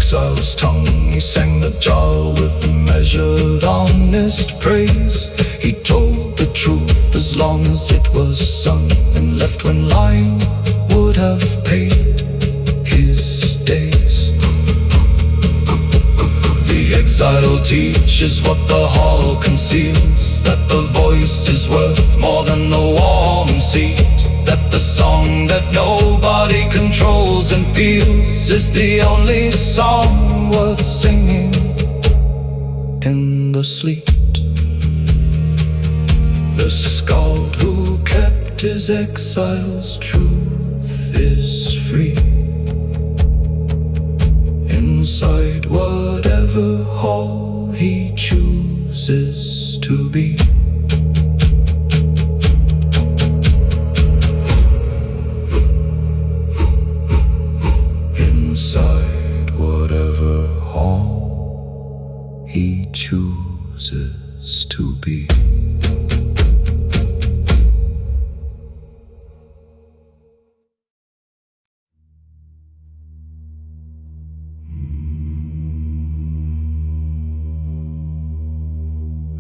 exile's tongue, he sang the jar with measured, honest praise. He told the truth as long as it was sung, and left when lying would have paid his days. The exile teaches what the hall conceals, that the voice is worth more than the warm seat, that the song that nobody controls and feels is the only song worth singing in the sleet. The skald who kept his exile's truth is free, inside whatever hall he chooses to be. Inside whatever hall he chooses to be.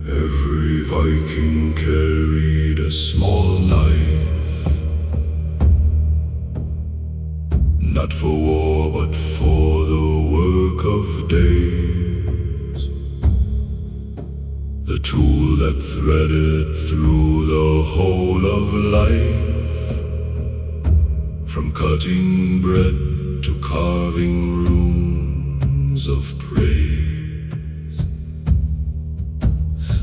Every Viking carried a small knife, not for war but for the work of days, the tool that threaded through the whole of life, from cutting bread to carving runes of praise.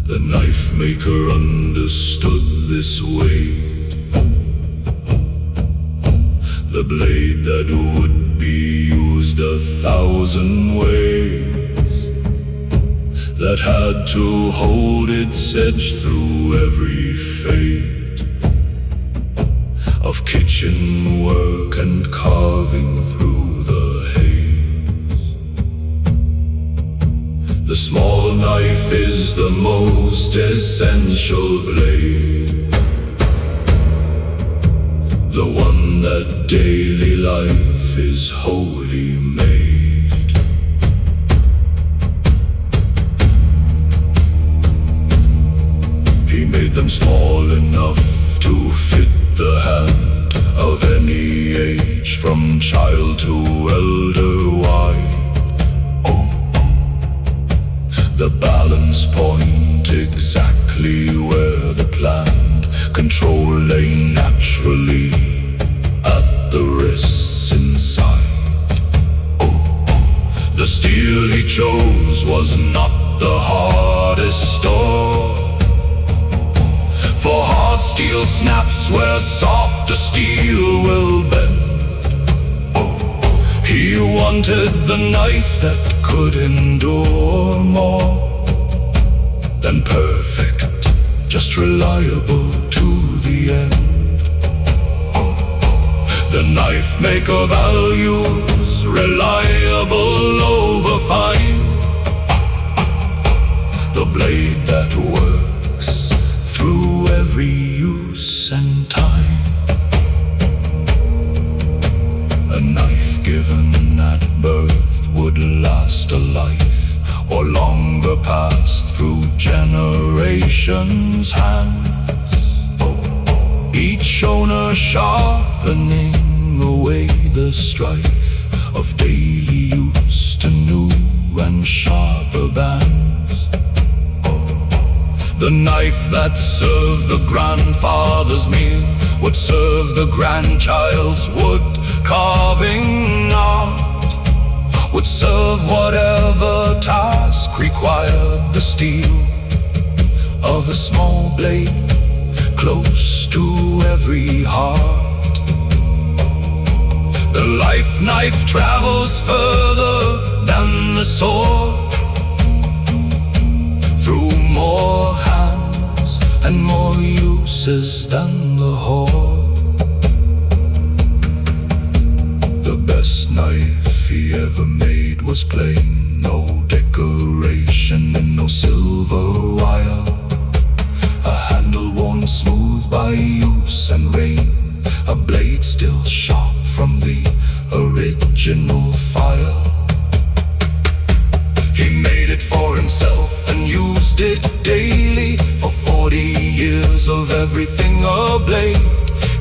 The knife maker understood this weight, the blade that would be used 1,000 ways, that had to hold its edge through every fate of kitchen work and carving through the haze. The small knife is the most essential blade, the one that daily life is wholly made. He made them small enough to fit the hand of any age, from child to elder wide. The balance point exactly where the planned control lay naturally at the wrists inside. The steel he chose was not the hardest store, for hard steel snaps where softer steel will bend. He wanted the knife that could endure more than perfect, just reliable to the end. The knife maker values reliable over fine, the blade that works through every use and time. A knife given at birth would last a life, or longer pass through generations' hands, each owner sharpening away the strife of daily use to new and sharper bands. The knife that served the grandfather's meal would serve the grandchild's wood carving art, would serve whatever task required the steel of a small blade close to every heart. The life knife travels further than the sword, through more hands and more uses than the hoard. The best knife he ever made was plain, no decoration and no silver wire, a handle worn smooth by use and rain, a blade still sharp from the original fire. used it daily for 40 years of everything a blade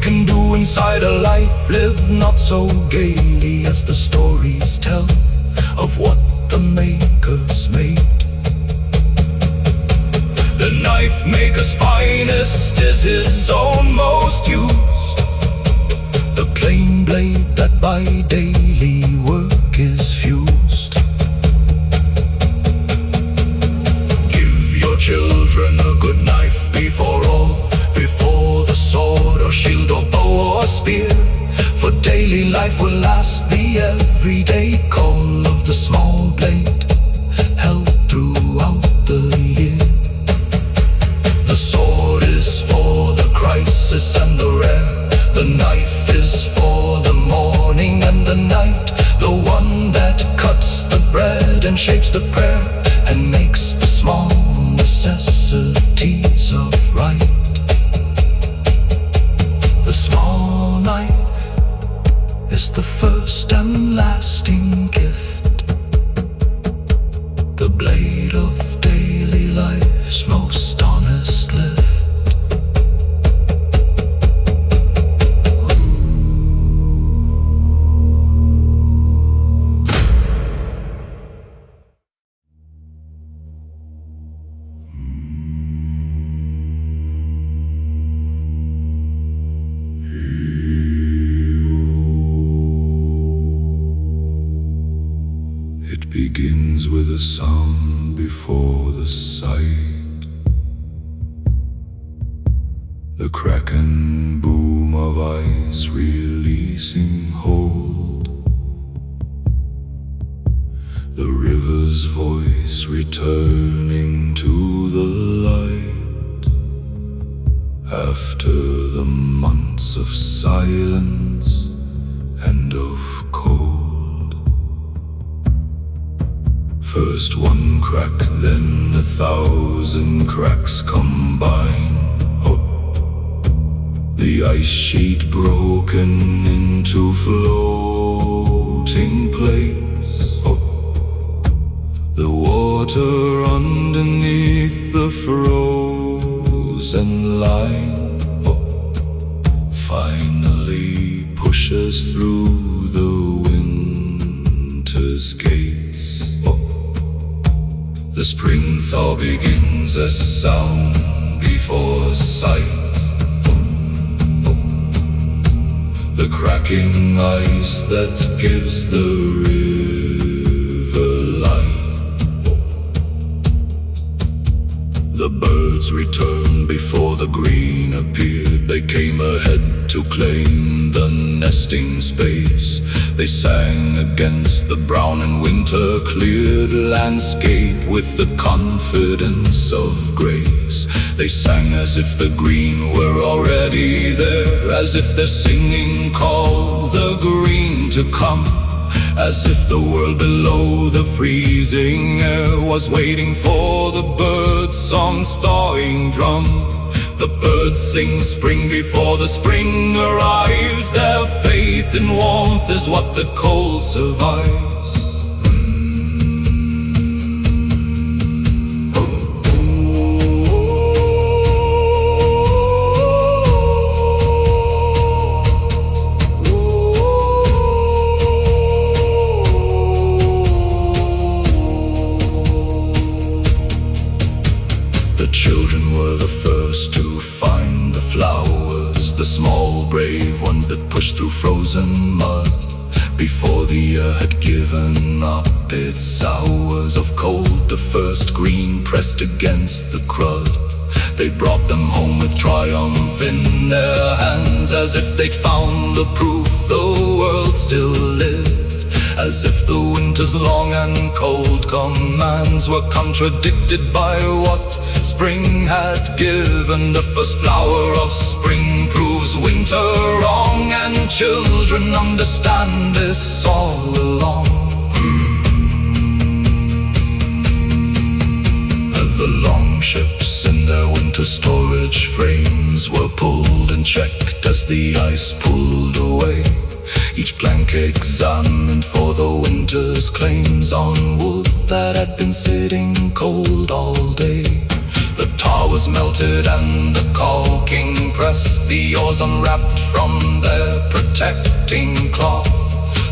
can do inside a life lived not so gaily as the stories tell of what the makers made. The knife maker's finest is his own most used, the plain blade that by daily work is fused. Give your children a good knife before all, before the sword or shield or bow or spear, for daily life will last the everyday call of the small blade held throughout the year. The sword is for the crisis and the rare, the knife is for the morning and the night, the one that cuts the bread and shapes the prayer and makes the small necessities of right. The small knife is the first and lasting gift, the blade of daily life's most honest lift. It begins with a sound before the sight, the crack and boom of ice releasing hold, the river's voice returning to the light after the months of silence and of cold. First one crack, then 1,000 cracks combine. Oh. The ice sheet broken into floating plates. Oh. The water underneath the frozen line. Oh. Finally pushes through the winter's gates. Oh. The spring thaw begins as sound before sight. The cracking ice that gives the river light. The birds returned before the green appeared. They came ahead to claim the nesting space. They sang against the brown and winter-cleared landscape with the confidence of grace. They sang as if the green were already there, as if their singing called the green to come, as if the world below the freezing air was waiting for the birds' song's thawing drum. The birds sing spring before the spring arrives. Their faith in warmth is what the cold survives. The children were the first to find the flowers, the small brave ones that pushed through frozen mud before the year had given up its hours of cold. The first green pressed against the crud. They brought them home with triumph in their hands, as if they'd found the proof the world still lived, as if the winter's long and cold commands were contradicted by what spring had given. The first flower of spring proves winter wrong, and children understand this all along. And the long ships in their winter storage frames were pulled and checked as the ice pulled away, each plank examined for the winter winter's claims on wood that had been sitting cold all day. The tar was melted and the caulking pressed, the oars unwrapped from their protecting cloth.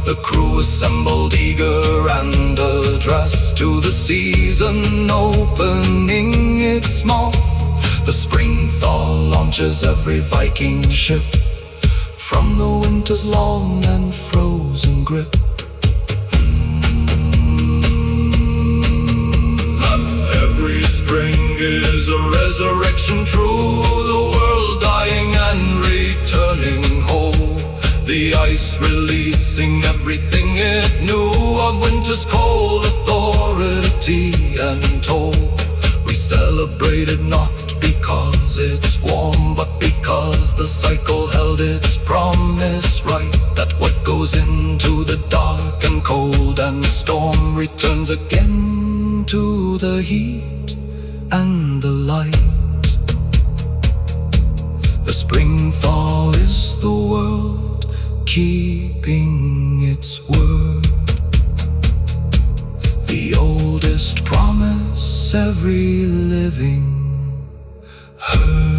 The crew assembled eager and addressed to the season opening its mouth. The spring thaw launches every Viking ship from the winter's long and frozen grip. Every spring is a resurrection true, the world dying and returning whole. The ice releasing everything it knew of winter's cold authority and toll. We celebrated not because it's warm, but because the cycle held its promise right, that what goes into the dark and cold and storm returns again to the heat and the light. The spring thaw is the world keeping its word, the oldest promise every living heard.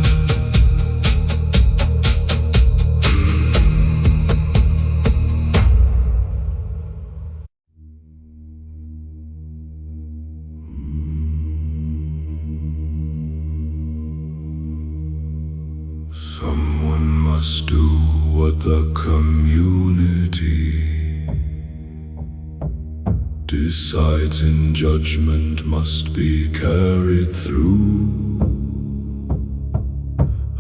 Someone must do what the community decides in judgment must be carried through.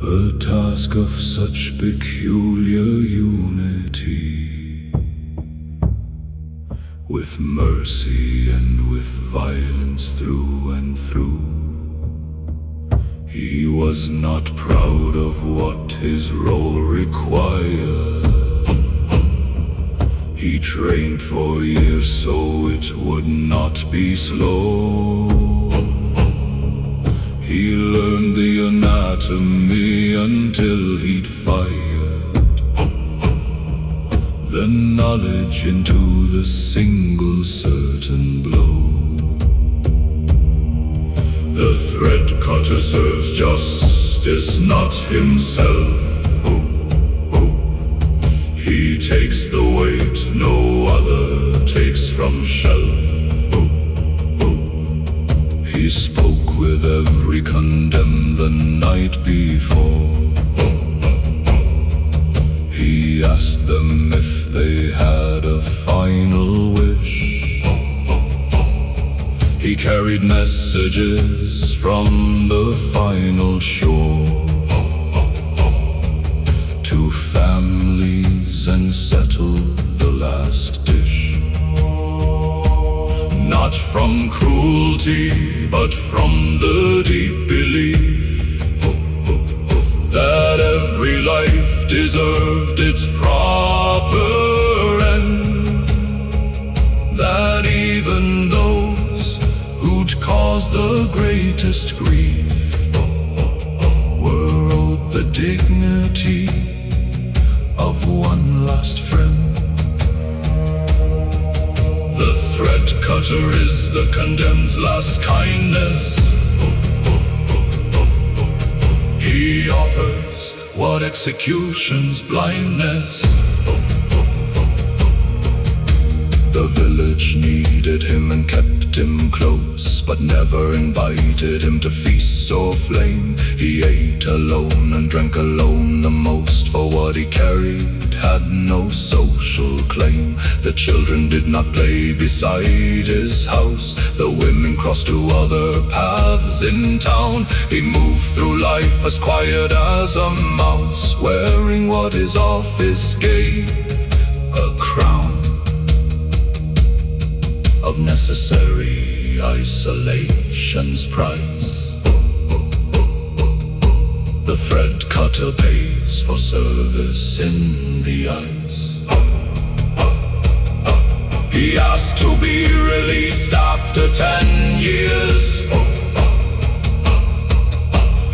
A task of such peculiar unity, with mercy and with violence through and through. He was not proud of what his role required. He trained for years so it would not be slow. He learned the anatomy until he'd fired the knowledge into the single certain blow. The thread cutter serves justice, not himself. He takes the weight no other takes from shelf. He spoke with every condemned the night before. He asked them if they had a final wish. He carried messages from the final shore to families and settled the last dish. Not from cruelty, but from the deep belief that every life deserved its proper end, that even those who'd caused the greatest grief were owed the dignity of one last friend. The thread cutter is the condemned's last kindness. He offers what execution's blindness. The village needed him and kept him close, but never invited him to feasts or flame. He ate alone and drank alone the most, for what he carried had no social claim. The children did not play beside his house, the women crossed to other paths in town. He moved through life as quiet as a mouse, wearing what his office gave, a crown of necessary isolation's price. The thread cutter pays for service in the ice. He asked to be released after 10 years.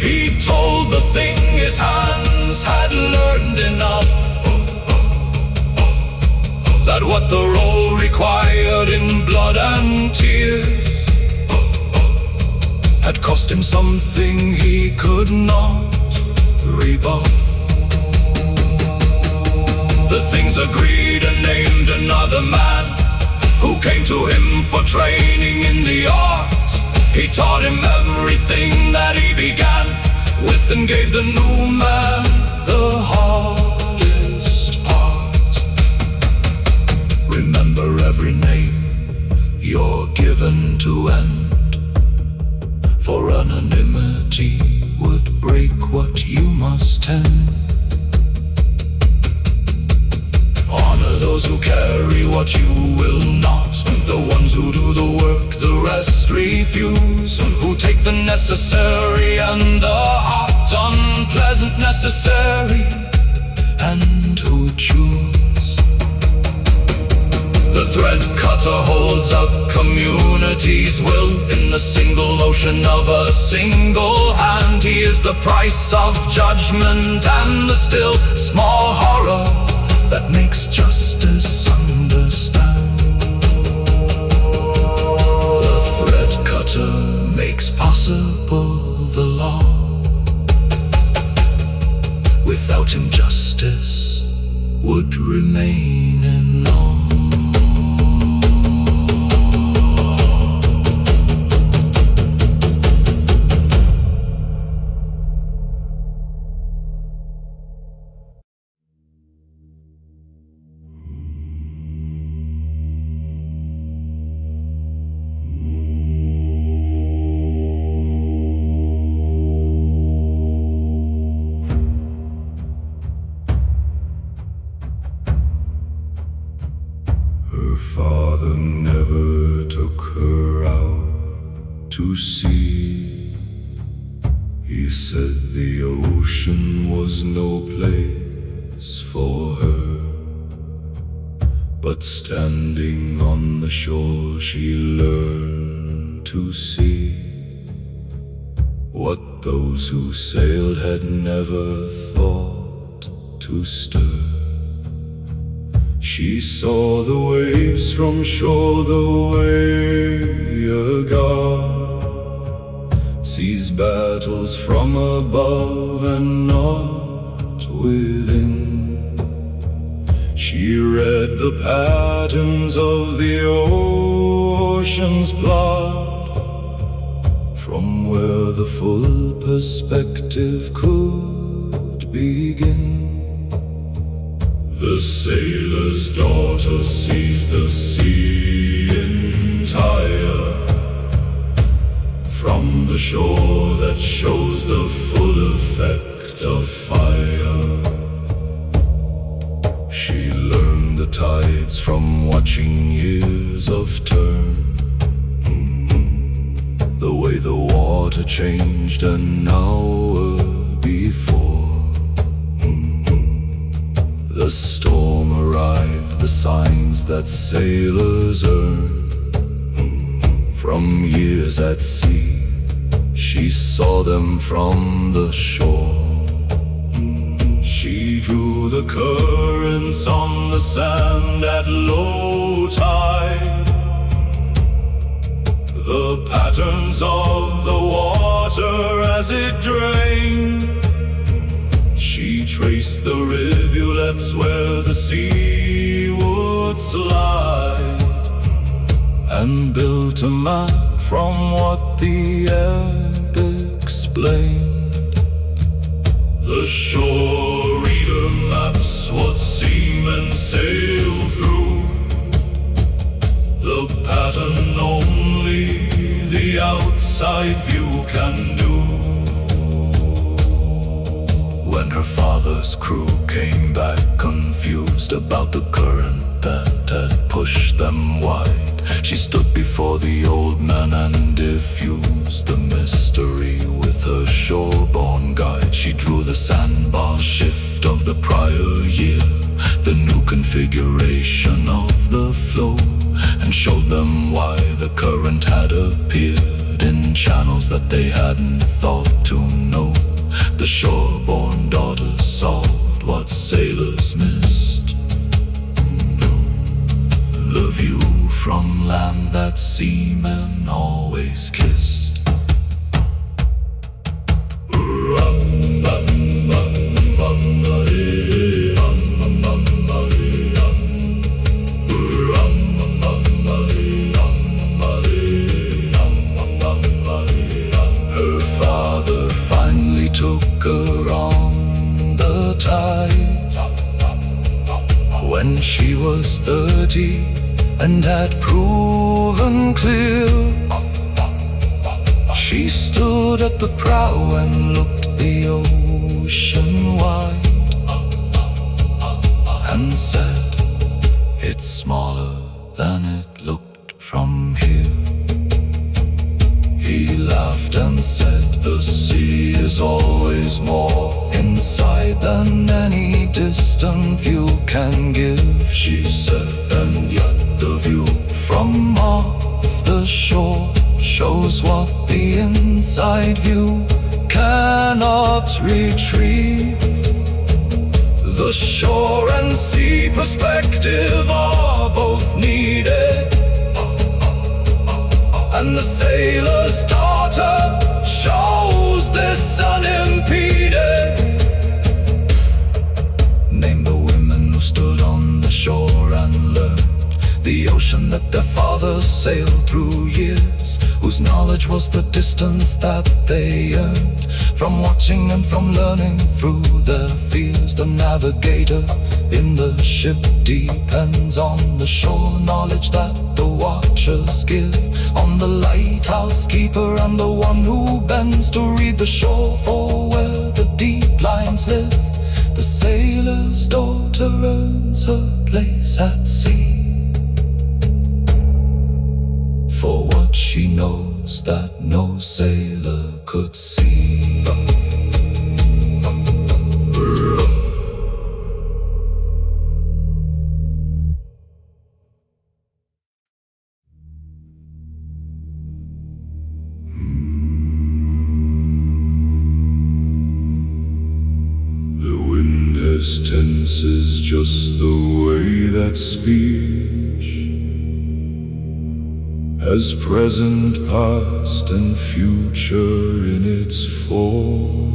He told the thing his hands had learned enough, that what the role required
blood and tears had cost him something he could not rebuff. The things agreed and named another man who came to him for training in the art. He taught him everything that he began with and gave the new man the hardest part. Remember every name you're given to end, for anonymity would break what you must tend. Honor those who carry what you will not. The ones who do the work, the rest refuse. Who take the necessary and the hot, unpleasant necessary, and who choose. The thread cutter holds up community's will in the single ocean of a single hand. He is the price of judgment and the still small horror that makes justice understand. The thread cutter makes possible the law. Without him, justice would remain in law.
Her father never took her out to sea. He said the ocean was no place for her. But standing on the shore she learned to see what those who sailed had never thought to stir. She saw the waves from shore the way a god sees battles from above and not within. She read the patterns of the ocean's plot from where the full perspective could begin. The sailor's daughter sees the sea entire from the shore that shows the full effect of fire. She learned the tides from watching years of turn, the way the water changed an hour before. The storm arrived, the signs that sailors earn from years at sea. She saw them from the shore. She drew the currents on the sand at low tide, the patterns of the water as it drained. She traced the rivulets where the sea would slide, and built a map from what the ebb explained. The shore reader maps what seamen sail through, the pattern only the outside view can do. When her father's crew came back confused about the current that had pushed them wide, she stood before the old man and diffused the mystery with her shore-borne guide. She drew the sandbar shift of the prior year, the new configuration of the flow, and showed them why the current had appeared in channels that they hadn't thought to know. The shore-born daughters solved what sailors missed. The view
from land that seamen always kissed. Her father finally took her on the tide when she was 30 and had proven clear. She stood at the prow and looked the ocean wide and said, "It's smaller than it looked from here." He laughed and said, "The sea is always more inside than any distant view can give." She said, "And yet the view from off the shore shows what the inside view cannot retrieve." The shore and sea perspective are both needed, and the sailor's daughter shows this unimpeded. Name the women who stood on the shore and learned the ocean that their fathers sailed through years, whose knowledge was the distance that they earned from watching and from learning through their fears. The navigator in the ship depends on the shore knowledge that the watchers give, on the lighthouse keeper and the one who bends to read the shore for where the deep lines live. The sailor's daughter earns her place at sea for what she knows that no sailor could see.
The wind has tenses just the way that speech has present, past, and future in its form.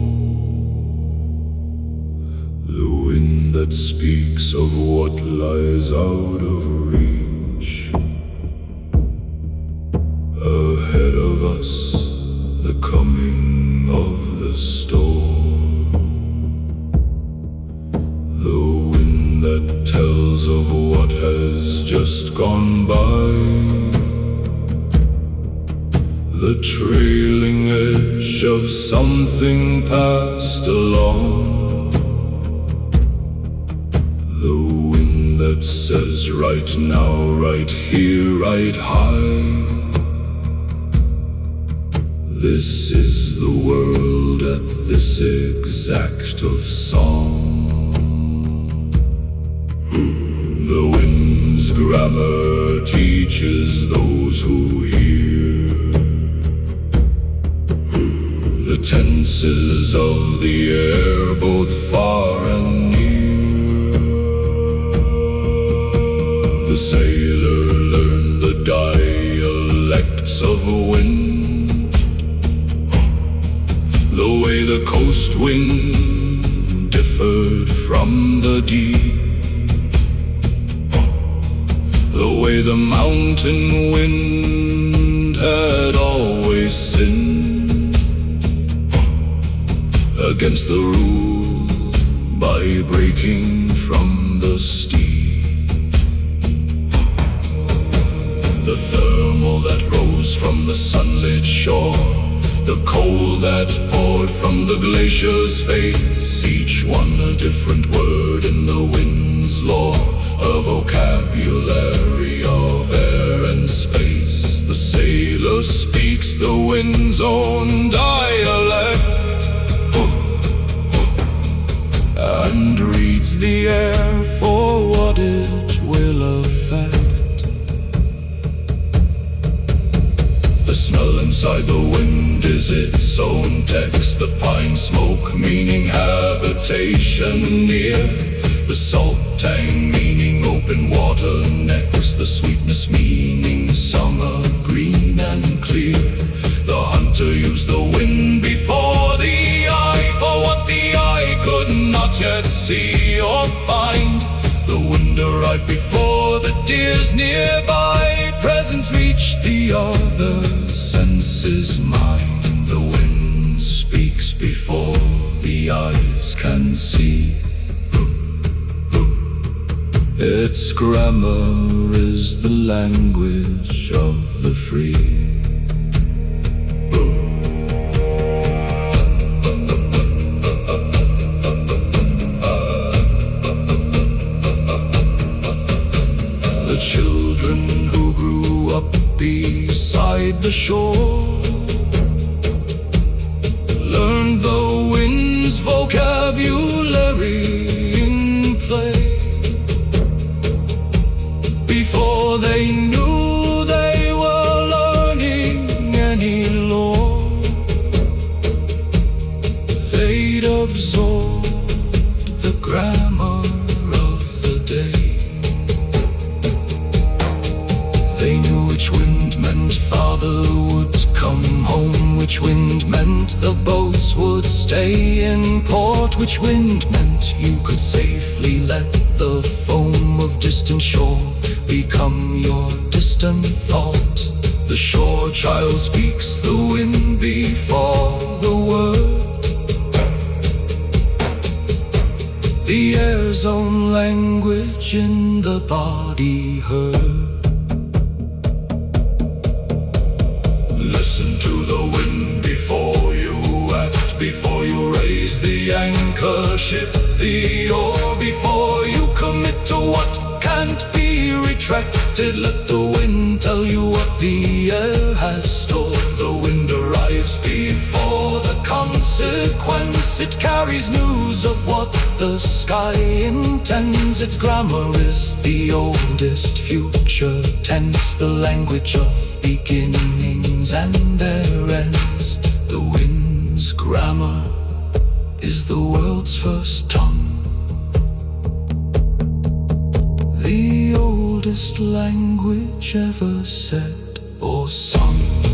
The wind that speaks of what lies out of reach ahead of us, the coming of the storm. The wind that tells of what has just gone by, the trailing edge of something passed along. The wind that says right now, right here, right high, this is the world at this exact of song. The wind's grammar teaches those who hear the tenses of the air, both far and near. The sailor learned the dialects of wind, the way the coast wind differed from the deep, the way the mountain wind had always sinned against the rule by breaking from the steep. The thermal that rose from the sunlit shore, the cold that poured from the glacier's face, each one a different word in the wind's lore, a vocabulary of air and space. The sailor speaks the wind's own dialect and reads the air for what it will affect. The smell inside the wind is its own text, the pine smoke meaning habitation near, the salt tang meaning open water next, the sweetness meaning
summer green and clear. The hunter used the wind before the eye, for what the eye could not yet see or find. The wind arrived before the deer's nearby. Presence reached the other senses mind. The wind speaks before the eyes can see. Its grammar is the language of the free. The children who grew up beside the shore learned the wind's vocabulary in play. Before they knew they were learning any lore, they'd absorbed the grammar of the day. They knew which wind meant father would come home, which wind meant the boats would stay in port, which wind meant you could safely let the foam of distant shore become your distant thought. The shore child speaks the wind before the word, the air's own language in the body heard. Listen to the wind before you act, before you raise the anchor, ship the oar, before you commit to what can't be retracted. Let the wind tell you what the air has stored. The wind arrives before the consequence. It carries news of what the sky intends. Its grammar is the oldest future tense, the language of beginnings and their ends. The wind's grammar is the world's first tongue, the oldest language ever said or sung.